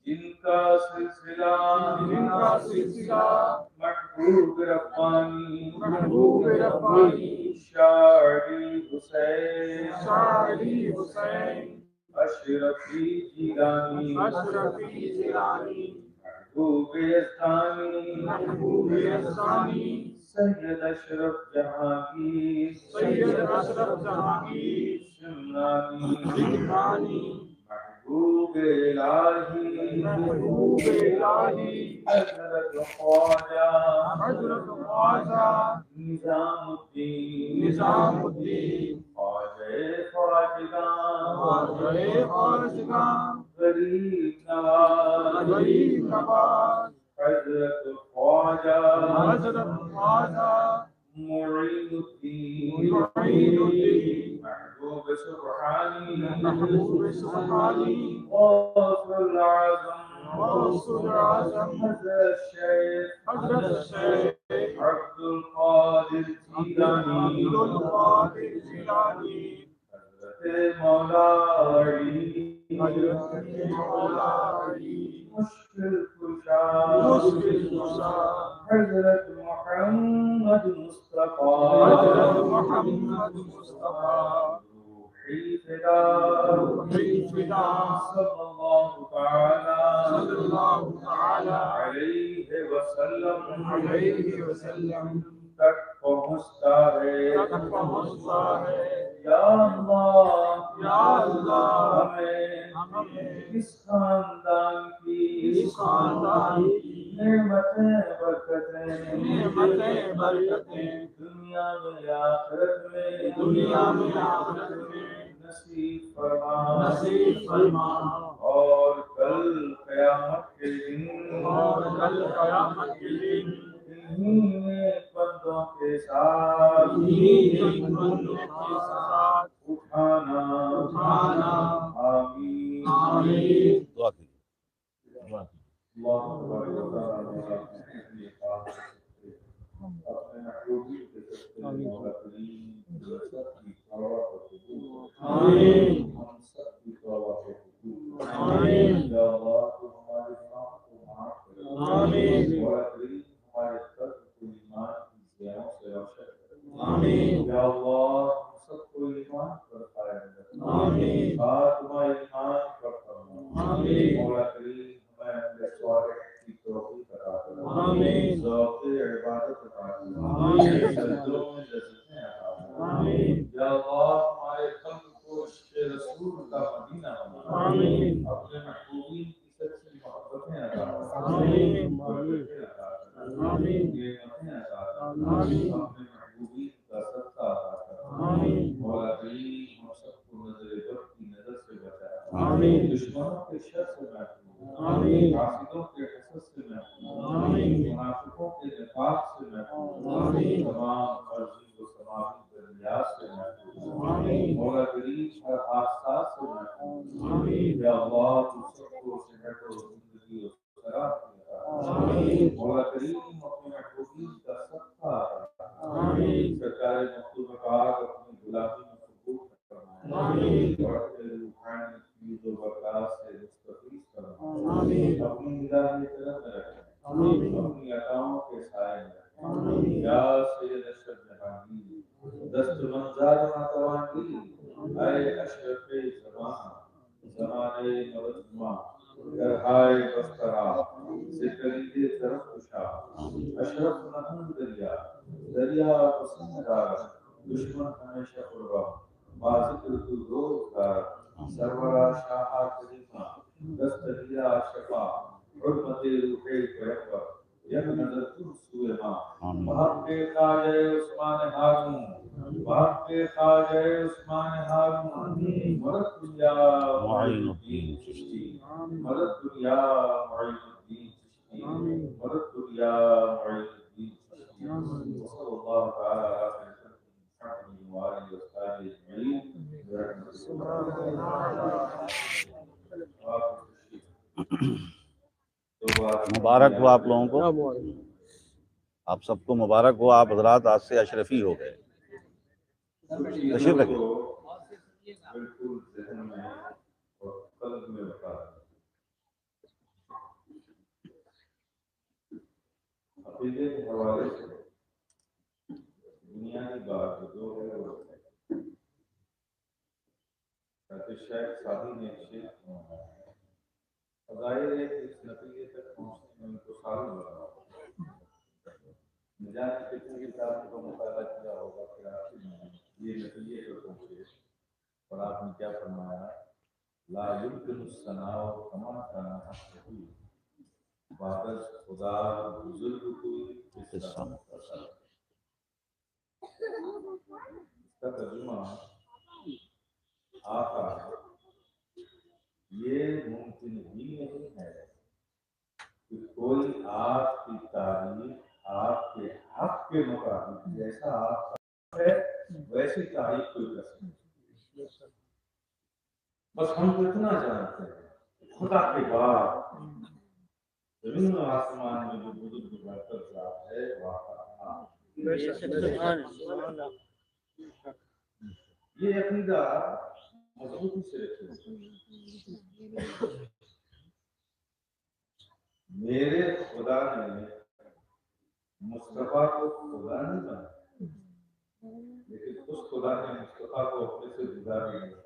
जिनका सिलसिला महबूब रब्बानी शारी हुसैन अशरफी जिलानी महबूब यज़दानी सैयद अशरफ जहांगीर शिमलानी महबूब इलाही हज़रत ख्वाजा निज़ामुद्दीन ख्वाजा रहे खारजगां गरीब नवाज गरीब नवाज हजरत ख्वाजा हजरत ख्वाजा मुईनुद्दीन महबूब सुब्हानी गौसुल आज़म हजरत शेख अब्दुल कादिर जीलानी हजरत मौला अली मुश्किल कुशा हजरत मोहम्मद मुस्तफा रूही फिदा सल्लल्लाहु ताला अलैहि वसल्लम तक पहुँचता है या अल्लाह हमें इस खानदान की नेमतें बरकतें दुनिया में आखिरत में नसीब फरमा और कल क़यामत के दिन इन्हीं बंदों के साथ उठाना आमीन। दुआ कीजिए। अल्लाह तबारक व तआला अपने महबूबी के सच्चे मौला करीम हम सब की तौबा को कबूल आमीन। हम सब की तौबा को कबूल आमीन। या अल्लाह तू हमारे पाप को माफ कर आमीन। मौला करीम हमारे कर्म को ईमान की ज़ियाओं से रोशन कर आमीन। या अल्लाह हम सबको ईमान पर कायम रख आमीन। खात्मा ईमान पर फरमा आमीन। मौला करीम हमें अपने स्वालिह की तौफीक अता कर आमीन। ज़ौक़-ए इबादत अता कर आमीन। सजदों में लज़्ज़तें अता कर आमीन। या अल्लाह हमारे क़ल्ब को इश्क़ रसूल का मदीना बना आमीन। अपने महबूबीन की सच्ची मोहब्बतें अता कर आमीन। बरकतें अता कर आमीन। नेमतें अता कर आमीन। अपने महबूबीन का सदका अता कर आमीन। मौला करीम हम सबको नज़र बद की नज़र से बचा आमीन। दुश्मनों के शर से महफूज आमीन। हासिदों के हसद से महफूज आमीन। मुनाफिकों के निफाक से महफूज आमीन। तमाम फर्जी व समाजी दरियात से महफूज आमीन। मौला करीम हर हादसा से महफूज आमीन। या अल्लाह तू सबको सेहत और जिंदगी और सलामती अता कर आमीन। मौला करीम अपने महबूबीन का सदका अता कर आमीन। सरकार मखदूम पाक अपनी गुलामी में कबूल फरमा आमीन। और तेरे रूहानी फीज़ व बरकत से मुस्तफ़ीज़ फरमा आमीन। अपनी निगाह तरफ में रख आमीन। अपनी अताओं के साए में रख आमीन। या सैयद अशरफ जहांगीर दस्त मंजार नातवानी आए अशरफ ज़माना ज़माने मवदमा गरहाए बस्तरा सिकरीदे तरफ कुशा अशरफ नहूं दरिया पसंददार दुश्मन हमेशा कुर्बान बाज़िक्र तू रोज़गार सरवरा शाह करीमा दस्तगीरा शफा हुर्मते रूहे पैगंबर यक नज़र तू सूए मां महक़े ख़ाजे उस्मान हारून महक़े ख़ाजे उस्मान हारून मदद दुनिया मुईनुद्दीन चिश्ती मदद दुनिया मुईनुद्दीन चिश्ती मदद दुनिया मुईनुद्दीन चिश्ती सल्लल्लाहु तआला अलैहि मुबारक हो आप लोगों को, आप सबको मुबारक हो। आप हजरात आज से अशरफी हो गए। तशरीफ रखिए। बिल्कुल ज़हन में और कल्ब में उतार अक़ीदे के हवाले से दुनिया की बात जो है वो शेख सादी ने शेख ज़ाहिर है कि इस नतीजे तक पहुँचने में उनको सालों लगा निजात के किताब को मुताला किया होगा फिर आखिर में ये नतीजे पर पहुँचे और आपने क्या फरमाया ला युमकिनु सनाउ कमा काना हक़्क़ुहु बादल खुदा बुजुर्ग कोई किस्सा मुख्तसर। इसका तर्जुमा आका ये मुमकिन ही नहीं है कि कोई आपकी तारीफ आपके हक के मुताबिक जैसा आप है वैसी तारीफ कोई कर सकता। बस हम तो इतना जानते हैं खुदा के बाद जमीन और आसमान में जो बुजुर्ग बरकत ज़ात है ये अकीदा मजबूती से रखिए। मेरे खुदा ने मुस्तफा को खुदा नहीं बनाया, लेकिन उस खुदा ने मुस्तफा को अपने से जुदा किया।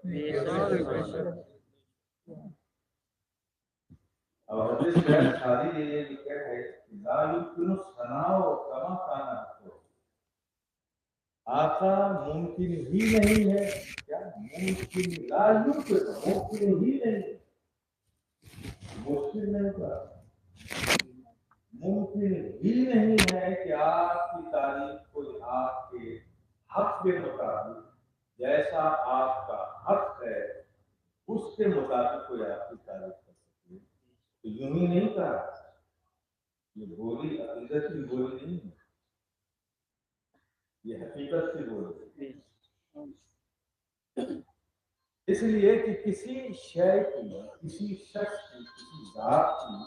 और हदीस में सारी ये लिखा है कि ला युमकिनु सनाओ कमा काना हो। आका मुमकिन ही नहीं है, क्या मुमकिन ला युमकिन मुमकिन ही नहीं, मुश्किल नहीं था, मुमकिन ही नहीं है कि आपकी तारीफ कोई आपके हक के मुताबिक जैसा आपका हक है उसके मुताबिक कोई आपकी तारीफ कर सके। तो यूं ही नहीं कहा, ये बोली अकीदत की बोली नहीं है, ये हकीकत की बोली। इसलिए कि किसी शय की, किसी शख्स की, किसी जात की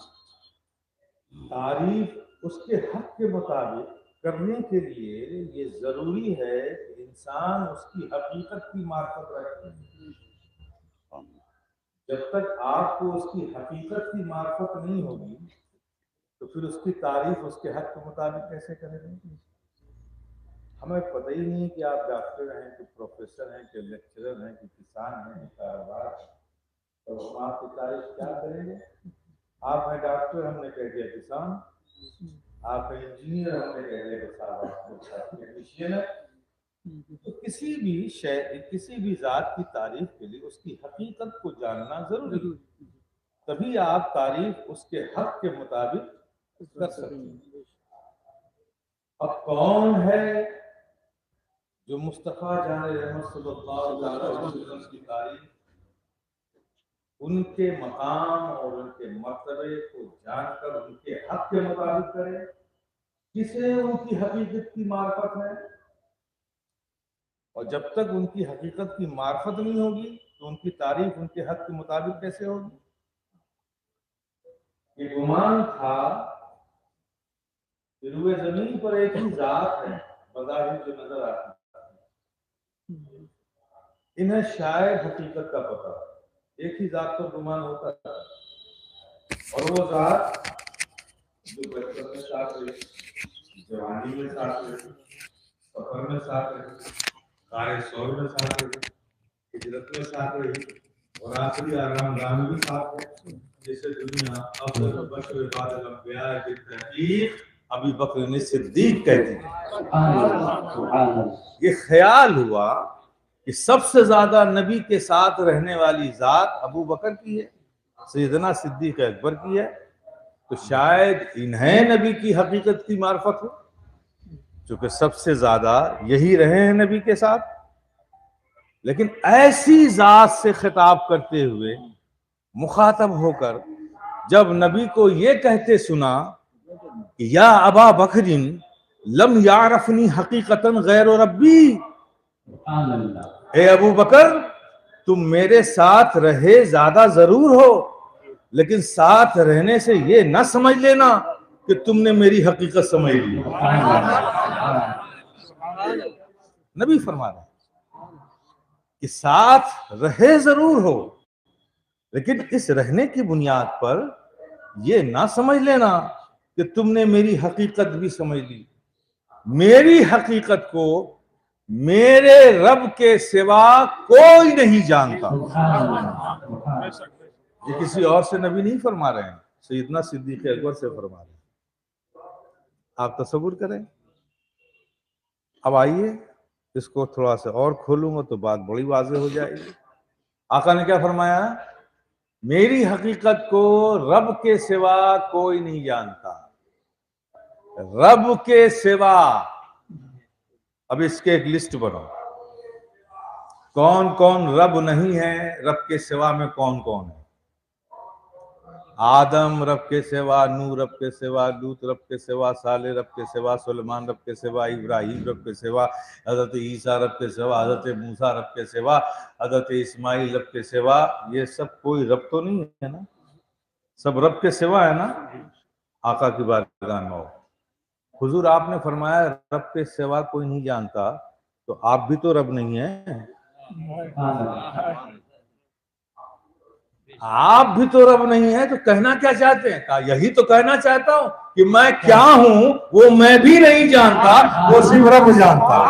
तारीफ उसके हक के मुताबिक करने के लिए ये जरूरी है कि इंसान उसकी हकीकत की मार्फत रखे। जब तक आपको उसकी हकीकत की मार्फत नहीं होगी तो फिर उसकी तारीफ उसके हक के मुताबिक कैसे करेंगे। हमें पता ही नहीं कि आप डॉक्टर हैं कि प्रोफेसर हैं कि लेक्चरर हैं कि किसान हैं कारोबार, तो हम आपकी तारीफ क्या करेंगे। आप हैं डॉक्टर, हमने कह दिया किसान, आप हैं इंजीनियर, हमने कह दिया कि साहब टेक्नीशियन है। तो किसी भी शय, किसी भी जात की तारीफ के लिए उसकी हकीकत को जानना जरूरी है, तभी आप तारीफ उसके हक के मुताबिक कर सकते हैं। अब कौन है जो मुस्तफा जान रहमत सल्लल्लाहु अलैहि वसल्लम की तारीफ उनके मकाम और उनके मर्तबे को जानकर उनके हक के मुताबिक करे, जिसे उनकी हकीकत की मार्फत है। और जब तक उनकी हकीकत की मार्फत नहीं होगी तो उनकी तारीफ उनके हक के मुताबिक कैसे होगी। ये गुमान था कि रुए जमीन पर एक ही जात है बज़ाहिर जो नजर आती है, इन्हें शायद हकीकत का पता, एक ही जात पर गुमान होता है, और वो जात जो बचपन में साथ रही, जवानी में साथ रही, सफर में साथ रही, कार्य शौर में साथ रही, हिजरत में साथ रही, और आखिरी आराम गाह में भी साथ रही, जिसे दुनिया अफजल बशर बाद अंबिया की तहकीक अबू बकर सिद्दीक कहती है। ये ख्याल हुआ कि सबसे ज्यादा नबी के साथ रहने वाली जात अबू बकर की है, सैयदना सिद्दीक अकबर की है, तो शायद इन्हें नबी की हकीकत की मार्फत हो, क्योंकि सबसे ज्यादा यही रहे हैं नबी के साथ। लेकिन ऐसी जात से खिताब करते हुए मुखातब होकर जब नबी को ये कहते सुना कि या अबा बकरिन लम यारफनी हकीकतन गैर रब्बी, ए अबू बकर तुम मेरे साथ रहे ज्यादा जरूर हो, लेकिन साथ रहने से ये न समझ लेना कि तुमने मेरी हकीकत समझ ली। नबी फरमा रहे कि साथ रहे जरूर हो, लेकिन इस रहने की बुनियाद पर यह ना समझ लेना कि तुमने मेरी हकीकत भी समझ ली। मेरी हकीकत को मेरे रब के सिवा कोई नहीं जानता। ये किसी और से नबी नहीं फरमा रहे हैं, सैयदना सिद्दीक अकबर से फरमा रहे हैं। आप तसव्वुर करें। अब आइए इसको थोड़ा सा और खोलूंगा तो बात बड़ी वाज़ेह हो जाएगी। आका ने क्या फरमाया, मेरी हकीकत को रब के सिवा कोई नहीं जानता। रब के सिवा, अब इसके एक लिस्ट बनाओ, कौन कौन रब नहीं है, रब के सिवा में कौन कौन है। आदम रब के सिवा, नूह रब के सिवा, लूत रब के सिवा, साले रब के सिवा, सुलेमान रब के सिवा, इब्राहिम रब के सिवा, हजरत ईसा रब के सिवा, हजरत मूसा रब के सिवा, हजरत इस्माइल रब के सिवा। ये सब कोई रब तो नहीं है ना, सब रब के सिवा है ना। आका की बारगाह में हो। हुजूर आपने फरमाया रब के सिवा कोई नहीं जानता, तो आप भी तो रब नहीं है, आप भी तो रब नहीं है। तो कहना क्या चाहते हैं? कहा यही तो कहना चाहता हूं कि मैं क्या हूं वो मैं भी नहीं जानता, वो सिर्फ रब जानता है।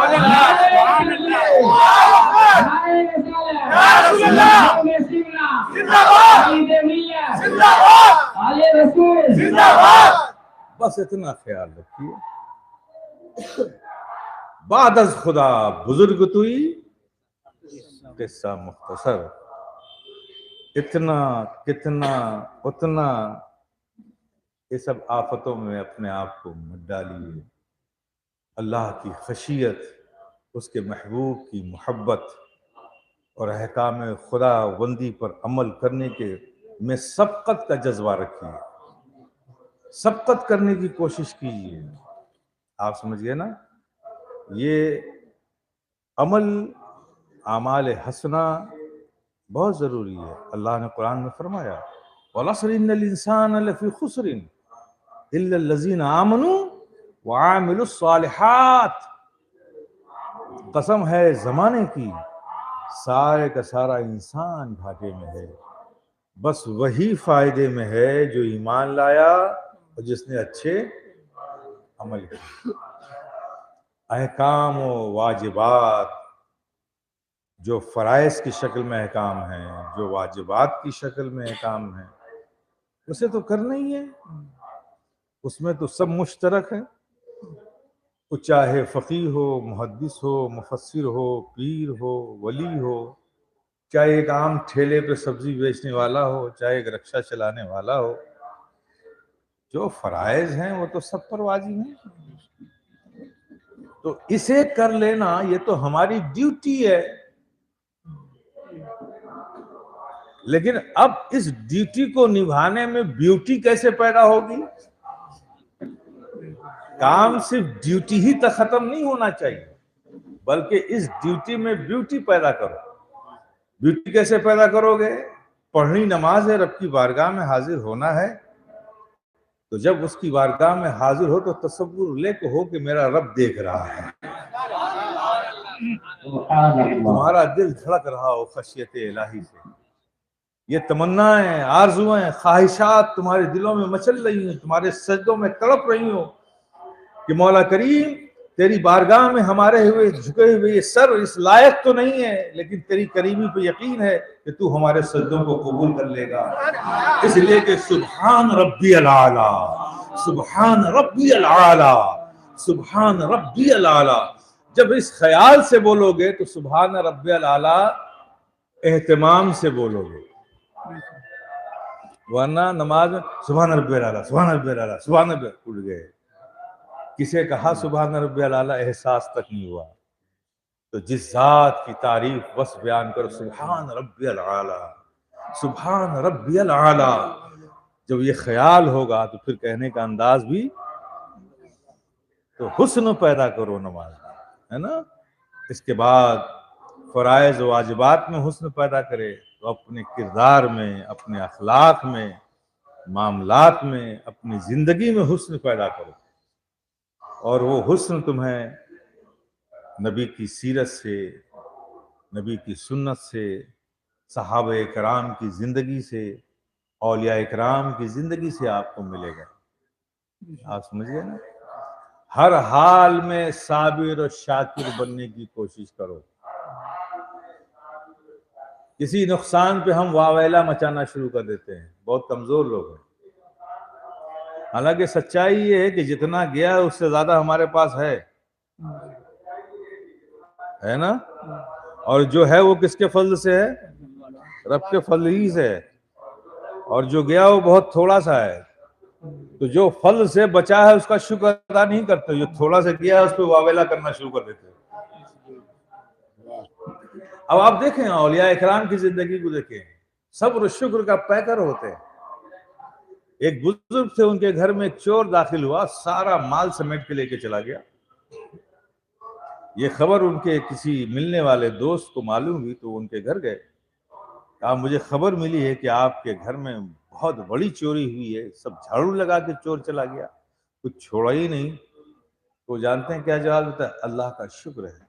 बस इतना ख्याल रखिए। बाद अज खुदा बुजुर्ग तुई, किस्सा मुख्तसर। इतना कितना उतना, ये सब आफतों में अपने आप को मत डालिए। अल्लाह की खशियत, उसके महबूब की मोहब्बत और अहकाम खुदा बंदी पर अमल करने के में सबकत का जज्बा रखिए, सबकत करने की कोशिश कीजिए। आप समझिए ना, ये अमल आमाल हसना बहुत ज़रूरी है। अल्लाह ने कुरान में फरमाया वलअस्र इन्नल इंसान लफी खुस्रिन इल्ला लज़ीना आमनू व आमिलुस सालिहात। कसम है ज़माने की, सारे का सारा इंसान घाटे में है, बस वही फायदे में है जो ईमान लाया और जिसने अच्छे अमल किए। अहकाम व वाजिबात, जो फ़राइज़ की शक्ल में अहकाम हैं, जो वाजिबात की शक्ल में अहकाम हैं, उसे तो करना ही है। उसमें तो सब मुश्तरक है। वो चाहे फ़कीह हो, मुहद्दिस हो, मुफस्सिर हो, पीर हो, वली हो, चाहे एक आम ठेले पे सब्जी बेचने वाला हो, चाहे एक रिक्शा चलाने वाला हो, जो फ़राइज़ हैं वो तो सब पर वाजिब हैं। तो इसे कर लेना ये तो हमारी ड्यूटी है। लेकिन अब इस ड्यूटी को निभाने में ब्यूटी कैसे पैदा होगी? काम सिर्फ ड्यूटी ही तक खत्म नहीं होना चाहिए, बल्कि इस ड्यूटी में ब्यूटी पैदा करो। ब्यूटी कैसे पैदा करोगे? पढ़नी नमाज है, रब की बारगाह में हाजिर होना है, तो जब उसकी बारगाह में हाजिर हो तो तसव्वुर लेके हो कि मेरा रब देख रहा है, तुम्हारा दिल धड़क रहा हो खशियत इलाही से, ये तमन्नाएं, आरजुएं, ख्वाहिशात तुम्हारे दिलों में मचल रही हैं, तुम्हारे सजदों में तड़प रही हो कि मौला करीम तेरी बारगाह में हमारे हुए झुके हुए ये सर इस लायक तो नहीं है, लेकिन तेरी करीमी पे यकीन है कि तू हमारे सजदों को कबूल कर लेगा। इसलिए कि सुभान रब्बियल आला, सुभान रब्बियल आला, सुभान रब्बियल आला, जब इस ख्याल से बोलोगे तो सुभान रब्बियल आला एहतिमाम से बोलोगे, वरना नमाज में सुभान रब्बियल आला, सुभान रब्बियल आला, सुभान रब्बियल उड़ गए। किसे कहा सुभान रब्बियल आला, एहसास तक नहीं हुआ। तो जिस जात की तारीफ बस बयान करो, सुभान रब्बियल आला, सुभान रब्बियल आला, जब ये ख्याल होगा तो फिर कहने का अंदाज भी, तो हुस्न पैदा करो नमाज में, है ना। इसके बाद फ़राइज़ वाजिबात में हुस्न पैदा करे तो अपने किरदार में, अपने अखलाक में, मामलात में, अपनी ज़िंदगी में हुस्न पैदा करो। और वो हुस्न तुम्हें नबी की सीरत से, नबी की सुन्नत से, सहाबा इकराम की ज़िंदगी से, औलिया इकराम की ज़िंदगी से आपको मिलेगा। आप समझिए ना। हर हाल में साबिर और शाकिर बनने की कोशिश करो। किसी नुकसान पे हम वावेला मचाना शुरू कर देते हैं, बहुत कमजोर लोग हैं। हालांकि सच्चाई ये है कि जितना गया उससे ज्यादा हमारे पास है ना। और जो है वो किसके फजल से है? रब के फजल ही से है। और जो गया वो बहुत थोड़ा सा है, तो जो फल से बचा है उसका शुक्र अदा नहीं करते, जो थोड़ा सा किया है उस पर वावेला करना शुरू कर देते हैं। अब आप देखें औलिया इकराम की जिंदगी को देखें, सब्र शुक्र का पैकर होते हैं। एक बुजुर्ग थे, उनके घर में एक चोर दाखिल हुआ, सारा माल समेट के लेके चला गया। ये खबर उनके किसी मिलने वाले दोस्त को मालूम हुई तो उनके घर गए। कहा मुझे खबर मिली है कि आपके घर में बहुत बड़ी चोरी हुई है, सब झाड़ू लगा के चोर चला गया, कुछ छोड़ा ही नहीं। तो जानते हैं क्या जवाब देता है? अल्लाह का शुक्र है।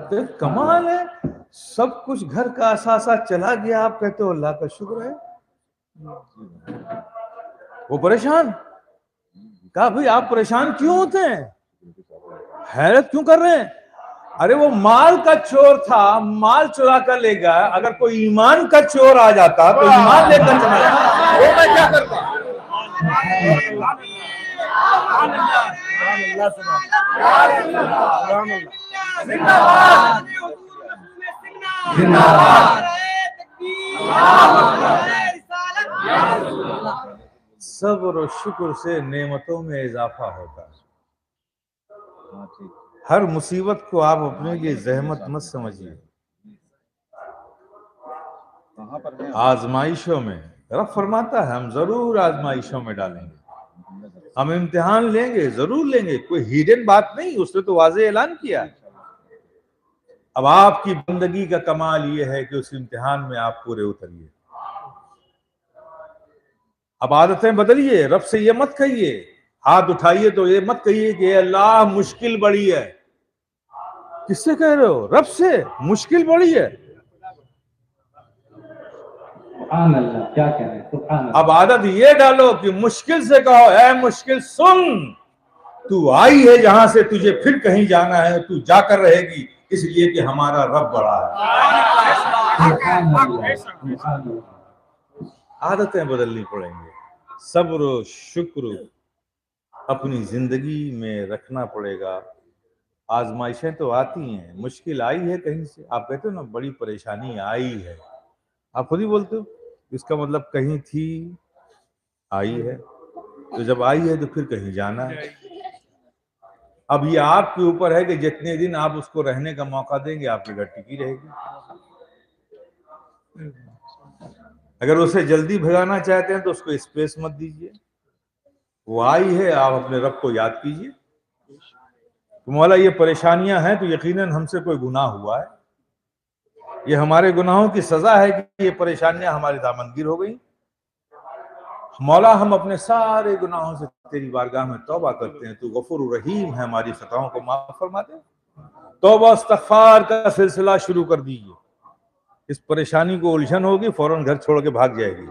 तो कमाल है, सब कुछ घर का असासा चला गया, आप कहते हो अल्लाह का शुक्र है। वो परेशान। कहा भाई आप परेशान क्यों होते हैं, हैरत क्यों कर रहे हैं? अरे वो माल का चोर था, माल चुरा कर ले गया। अगर कोई ईमान का चोर आ जाता तो ईमान लेकर चला जाता, वो मैं क्या करता? सब्र और शुक्र से नेमतों में इजाफा होता है। हर मुसीबत को आप अपने लिए जहमत मत समझिए। आजमाइशों में रब फरमाता है हम जरूर आजमाइशों में डालेंगे, हम इम्तिहान लेंगे, जरूर लेंगे, कोई हिडन बात नहीं, उसने तो वाज़ेह ऐलान किया। अब आपकी बंदगी का कमाल ये है कि उस इम्तिहान में आप पूरे उतरिए। अब आदतें बदलिए, रब से ये मत कहिए, हाथ उठाइए तो ये मत कहिए कि अल्लाह मुश्किल बड़ी है। किससे कह रहे हो? रब से। मुश्किल बड़ी है। क्या कह रहे हैं? अब आदत ये डालो कि मुश्किल से कहो, ऐ मुश्किल सुन, तू आई है जहां से तुझे फिर कहीं जाना है, तू जाकर रहेगी, इसलिए कि हमारा रब बड़ा है। आदतें बदलनी पड़ेंगी, सब्र शुक्र अपनी जिंदगी में रखना पड़ेगा। आजमाइशें तो आती हैं, मुश्किल आई है कहीं से, आप कहते हो ना बड़ी परेशानी आई है, आप खुद ही बोलते हो, इसका मतलब कहीं थी, आई है, तो जब आई है तो फिर कहीं जाना है। अब ये आपके ऊपर है कि जितने दिन आप उसको रहने का मौका देंगे आपकी घर टिकी रहेगी। अगर उसे जल्दी भगाना चाहते हैं तो उसको स्पेस मत दीजिए, वो आई है, आप अपने रब को याद कीजिए। तो मौला ये परेशानियां हैं तो यकीनन हमसे कोई गुनाह हुआ है, ये हमारे गुनाहों की सजा है कि ये परेशानियां हमारी दामनगीर हो गई। मौला हम अपने सारे गुनाहों से तेरी बारगाह में तौबा करते हैं, तू गफूर रहीम है, हमारी खताओं को माफ फरमा दे। तौबा इस्तग़फ़ार का सिलसिला शुरू कर दीजिए। इस परेशानी को उलझन होगी, फौरन घर छोड़ के भाग जाएगी।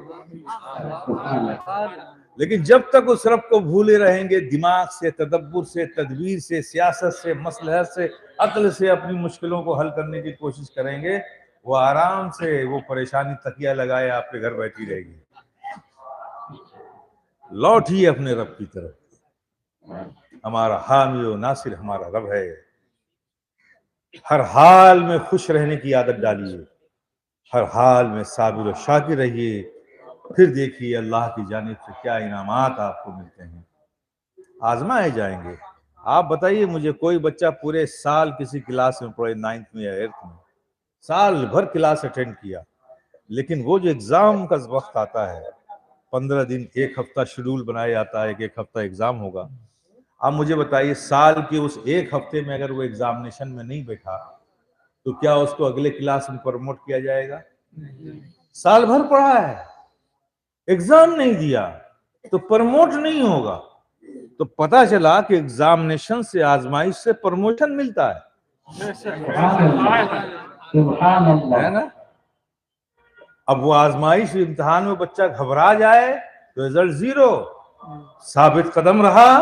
लेकिन जब तक उस रब को भूले रहेंगे, दिमाग से, तदब्बुर से, तदबीर से, सियासत से, मसलहत से, अक्ल से अपनी मुश्किलों को हल करने की कोशिश करेंगे, वो आराम से वो परेशानी तकिया लगाए आपके घर बैठी रहेगी। लौटिए अपने रब की तरफ। हमारा हामी और नासिर हमारा रब है। हर हाल में खुश रहने की आदत डालिए, हर हाल में साबिर और शाकिर रहिए, फिर देखिए अल्लाह की जानिब से क्या इनामात आपको मिलते हैं। आजमाए जाएंगे। आप बताइए मुझे, कोई बच्चा पूरे साल किसी क्लास में पढ़े, 9th में या 8th में, साल भर क्लास अटेंड किया, लेकिन वो जो एग्जाम का वक्त आता है, 15 दिन, एक हफ्ता शेड्यूल बनाया जाता है कि एक हफ्ता एग्जाम होगा। आप मुझे बताइए, साल के उस एक हफ्ते में अगर वो एग्जामिनेशन में नहीं बैठा तो क्या उसको अगले क्लास में प्रमोट किया जाएगा? साल भर पढ़ा है, एग्जाम नहीं दिया तो प्रमोट नहीं होगा। तो पता चला कि एग्जामिनेशन से, आजमाइश से प्रमोशन मिलता है ना। अब वो आजमाइश, इम्तिहान में बच्चा घबरा जाए तो रिजल्ट 0, साबित कदम रहा,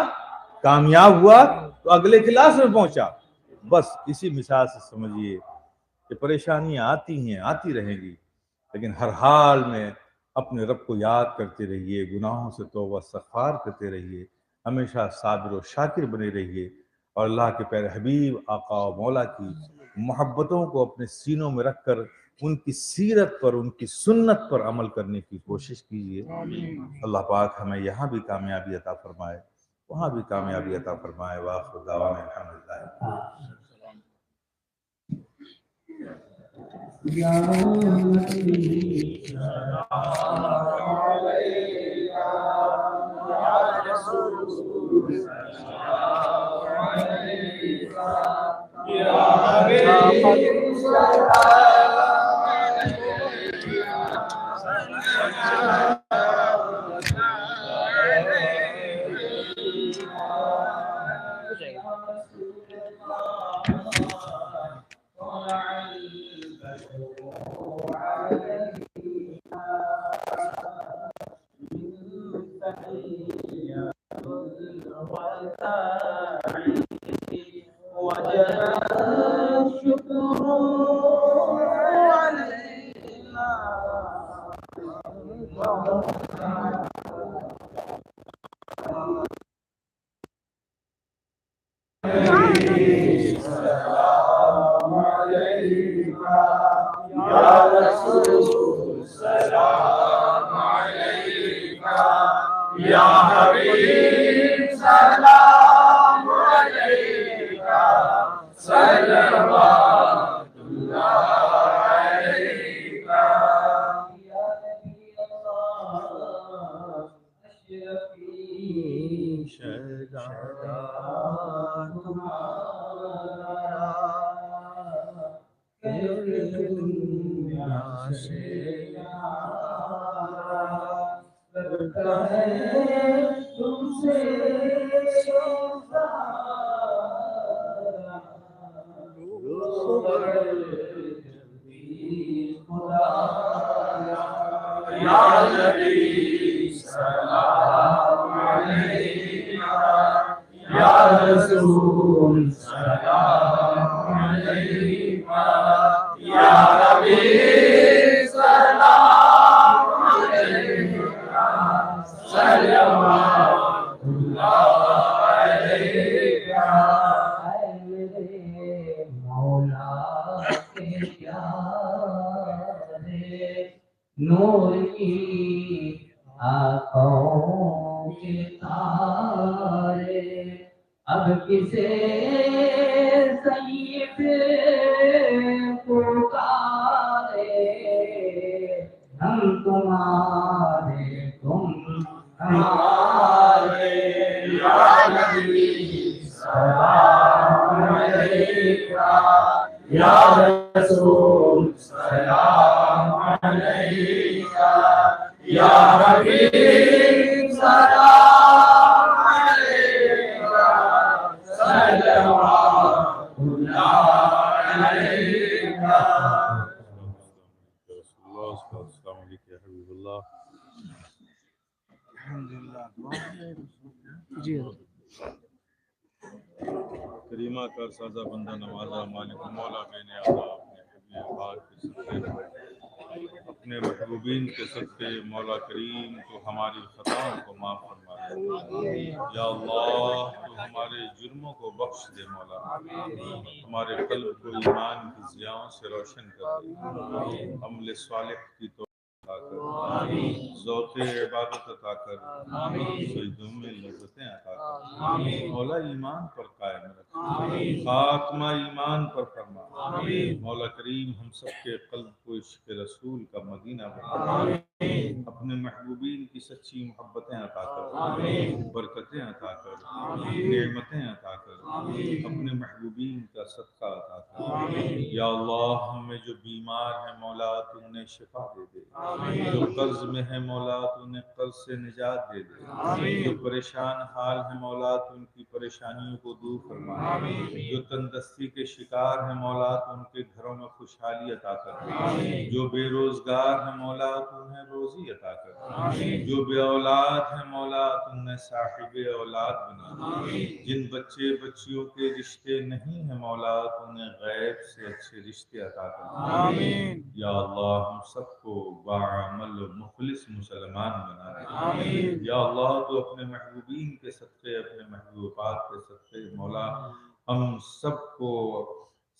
कामयाब हुआ तो अगले क्लास में पहुंचा। बस इसी मिसाल से समझिए कि परेशानियां आती हैं, आती रहेंगी, लेकिन हर हाल में अपने रब को याद करते रहिए, गुनाहों से तौबा इस्तग़फ़ार करते रहिए, हमेशा साबिर और शाकिर बने रहिए, और अल्लाह के प्यारे हबीब आका और मौला की मोहब्बतों को अपने सीनों में रखकर उनकी सीरत पर, उनकी सुन्नत पर अमल करने की कोशिश कीजिए। अल्लाह पाक हमें यहाँ भी कामयाबी अता फरमाए, वहाँ भी कामयाबी अता फरमाए। वाखिर दावाना अल्हम्दुलिल्लाह। या नबी सलाम अलैका या रसूल सलाम अलैका या हबीब सलाम नूर की आँखों के तारे अब किसे सईद पुकारे हम तुम्हारे तुम हमारे या नबी सलाम अलैका या रसूल सलाम अलैका या हबीब सलाम अलैका सल्लल्लाहु अलैका जी करीमा कर साजा बंदा नवाजा मालिक मौला बेने आला अपने महबूबीन के सदक़े मौला करीम तो हमारी खताओं को माफ़ फरमा दे। या अल्लाह तो हमारे जुर्मों को बख्श दे मौला, हमारे क़ल्ब को ईमान की ज़ियाओं से रोशन कर दे, अमल सालिह की तो ज़ौक़े इबादत अता कर, सजदों में लज़्ज़तें अता कर, मौला ईमान पर कायम रख, खात्मा ईमान पर फरमा। मौला करीम हम सब के क़ल्ब को इश्क़ रसूल का मदीना बना, अपने महबूबीन की सच्ची मोहब्बतें अता कर, बरकतें अता कर, नेमतें अता कर, अपने महबूबीन का सदका अता कर। या अल्लाह हमें जो बीमार है मौला तू उन्हें शिफा दे दे, जो कर्ज में है मौला तू उन्हें कर्ज से निजात दे दे, जो परेशान हाल है मौला तू उनकी परेशानियों को दूर फरमा, जो तंदस्ती के शिकार है मौला तू उनके घरों में खुशहाली अता कर, जो बेरोजगार है मौला तू उन्हें रोजी अता कर, जो बे औलाद है मौला तू उन्हें साहिब औलाद बना, जिन बच्चे बच्चियों के रिश्ते नहीं है मौला तू उन्हें गैब से अच्छे रिश्ते अता कर। या अल्लाह हम सबको बाअमल मुखलिस मुसलमान बना दे। या अल्लाह तो अपने महबूबीन के सदक़े, अपने महबूबात के सदक़े मौला हम सबको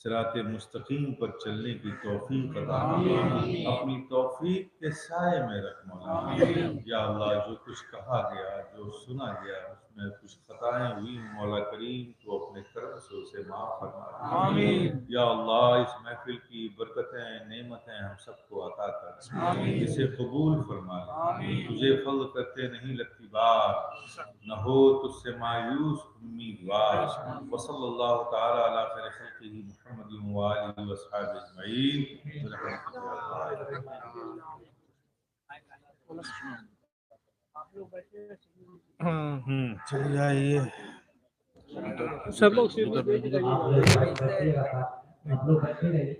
सिराते मुस्तकीम पर चलने की तौफीक अता फरमा, अपनी तौफीक के साए में रख मौला। या अल्लाह, जो कुछ कहा गया, जो सुना गया, उसमें कुछ खताएं हुई, मौला करीम तो अपने करम से उसे माफ फरमा। या अल्लाह, इस महफिल की बरकतें, नेमतें हम सबको अता कर, इसे कबूल फरमा। तुझे फल करते नहीं लगती बात, न हो तुझसे मायूस उम्मीदवार। वसल्लल्लाहु तआला अला खैरि खल्क़िही मुहम्मदिन व आलिहि व अस्हाबिहि अजमईन। चलिए आइए सब लोग आप लोग बैठिएगा था, आप लोग बैठे रहिए।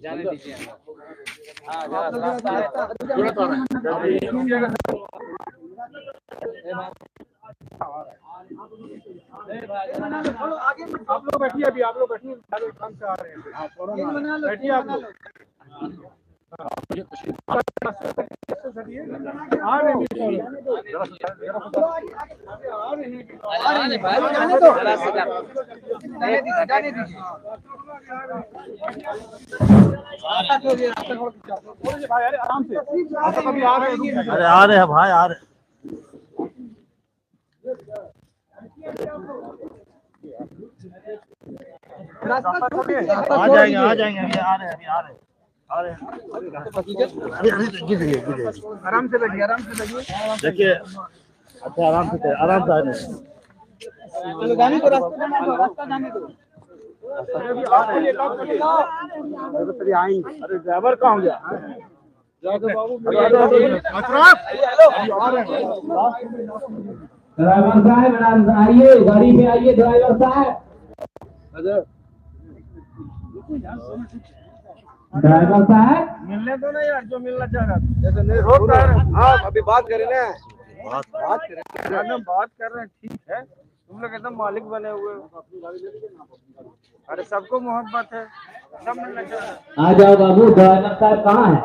जाने दीजिए। आप लोग बैठिए, अभी आप लोग बैठिए, काम से आ रहे हैं। बैठिए आप लोग। आराम से अरे आ रहे हैं भाई, आ रहे। आ जाएंगे अभी आ रहे हैं अरे आराम से बैठिए, आराम से बैठिए। देखिए, अच्छा आराम से आ रहे हैं। चलो जाने दो, रास्ता जाने दो। अरे ड्राइवर कहाँ गया? ड्राइवर साहब आइए, गाड़ी पे आइए ड्राइवर साहब। ड्राइवर साहब मिलने दो ना यार, जो मिलना चाह रहा है। जैसे नहीं रोक रहा है। हाँ अभी बात करें ना, बात कर रहे हैं, ठीक है। तुम लोग एकदम मालिक बने हुए हो। अरे सबको मोहब्बत है, सब मिलना चाह रहे हैं। आ जाओ बाबू, ड्राइवर साहब कहाँ है?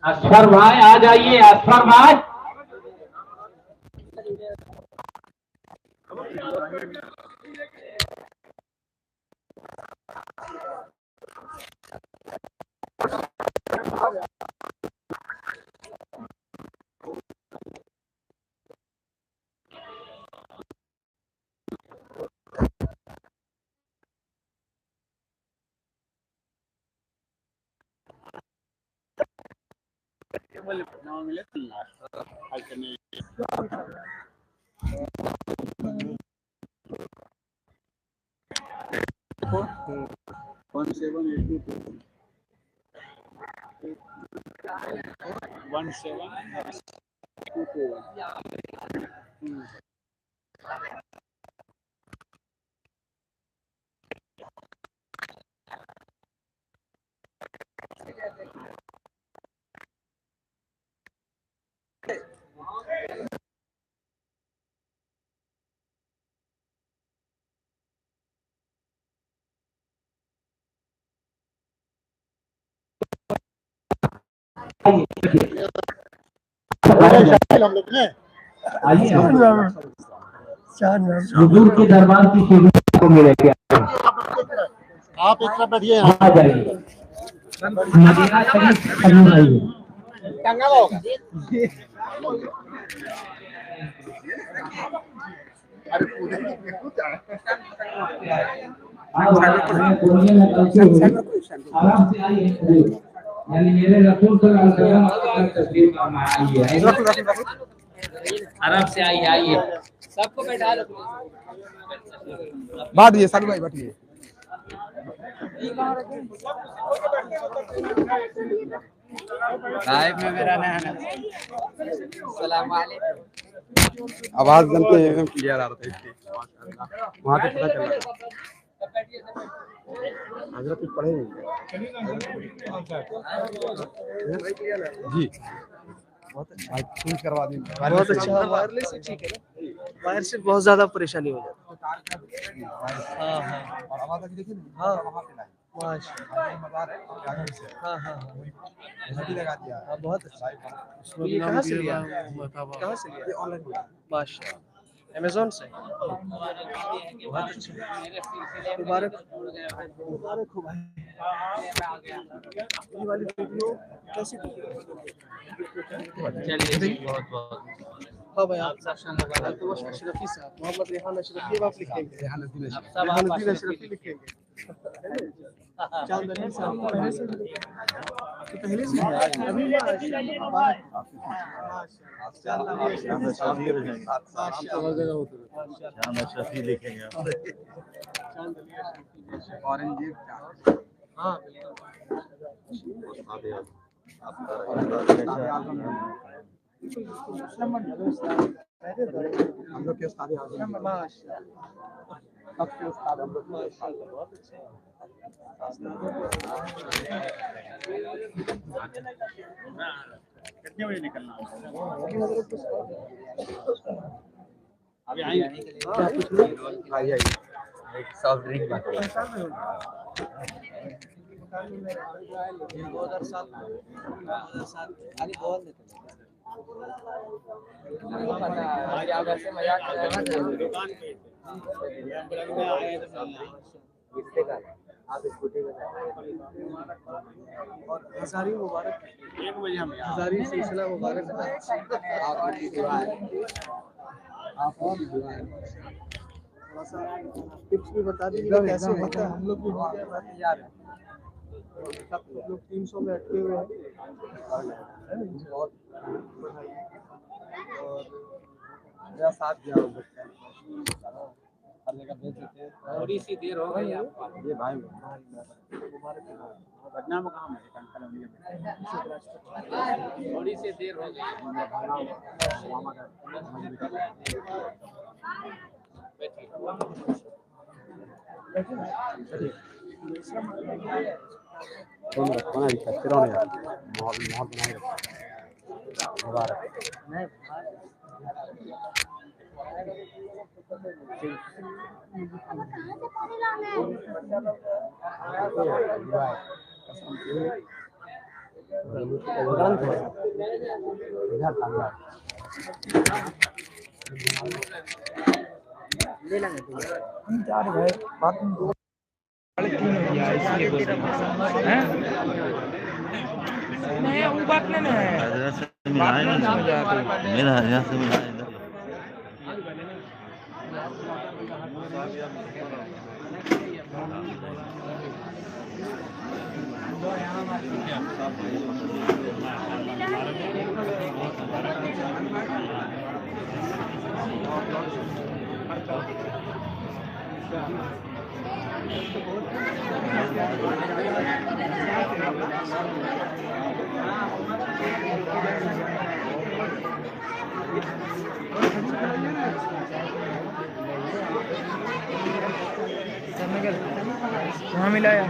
अक्षर भाई आ जाइए, अक्षर भाई। आइए, हुजूर के दरबार की सीढ़ी को मिलेगी। आप एक तरफ बैठिए, आ जाइए। मदीना शरीफ खरीद रही है। आराम से आइए, यानी मेरे रसूल सल्लल्लाहु अलैहि वसल्लम तस्वीर में आइए। आराम से आइए, सबको बैठा दो। बैठिए सालू भाई, बैठिए। लाइव में मेरा नया सलाम वालेकुम। आवाज बनते एकदम क्लियर आ रहा था इसकी। वहाँ से पता चल रहा था। हजरत कुछ पढ़े जी। बहुत अच्छा चेंज करवा दी। बहुत अच्छा वायरलेस से ठीक है ना। वायर से बहुत ज्यादा परेशानी हो जाती है। हाँ हाँ और आवाज अभी देखिए ना। हाँ वहाँ पे लाए हाँ हाँ लगा दिया। हाँ बहुत अच्छा। ये कहाँ से लिया? कहाँ से लिया? ऑनलाइन माशाल्लाह अमेज़न से। बहुत अच्छा मुबारक मुबारक हो भाई। ये वाली वीडियो कैसी थी? चलिए बहुत बहुत हाँ भाई आप अशरफी साहब मोहम्मद रेहान अशरफी आप लिखेंगे। रेहान अशरफी लिखेंगे। चांदनी साहब पहले से अभी अशरफी लिखेंगे हाँ हम लोग के उस्ताद हम लोग बहुत अच्छे। कितने बजे निकलना? अभी आएंगे। क्या कुछ नहीं आइए एक सॉफ्ट ड्रिंक बात 2007 खाली बोल देते क्या वैसे मजाक कर रहे हैं दुकान पे आए तो किससे का आप स्कूटी में और हजारी मुबारक 1 बजे हम हजारी सिलसिला मुबारक आप और थोड़ा सा टिप्स भी बता दीजिए कैसे होता है। हम लोग भी हो गए तैयार है सब लोग 300 में अटके हुए हैं बहुत बधाई और मेरा साथ दिया हर जगह भेज देते हैं। थोड़ी सी देर हो गई आपको ये भाई पटना में काम है थोड़ी सी देर हो गई फोन रखो ना दिक्कत नहीं यार माहौल बनाए रखो मुबारक ले लेंगे चार भाई बात नहीं वो बात नहीं है मेरा यहाँ से मिला कहाँ मिलाया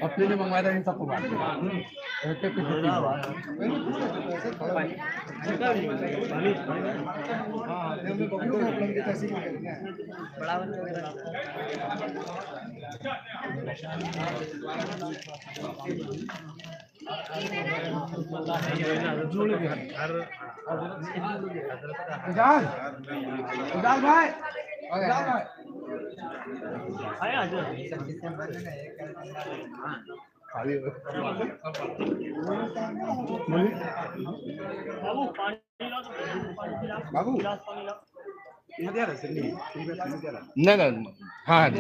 अपने ने मंगवाया था इन सबको बात बाबू नहीं हाँ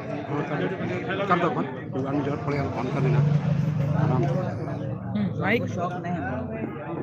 कर दो फोन, जो ऑन कर देना। माइक शॉक नहीं है।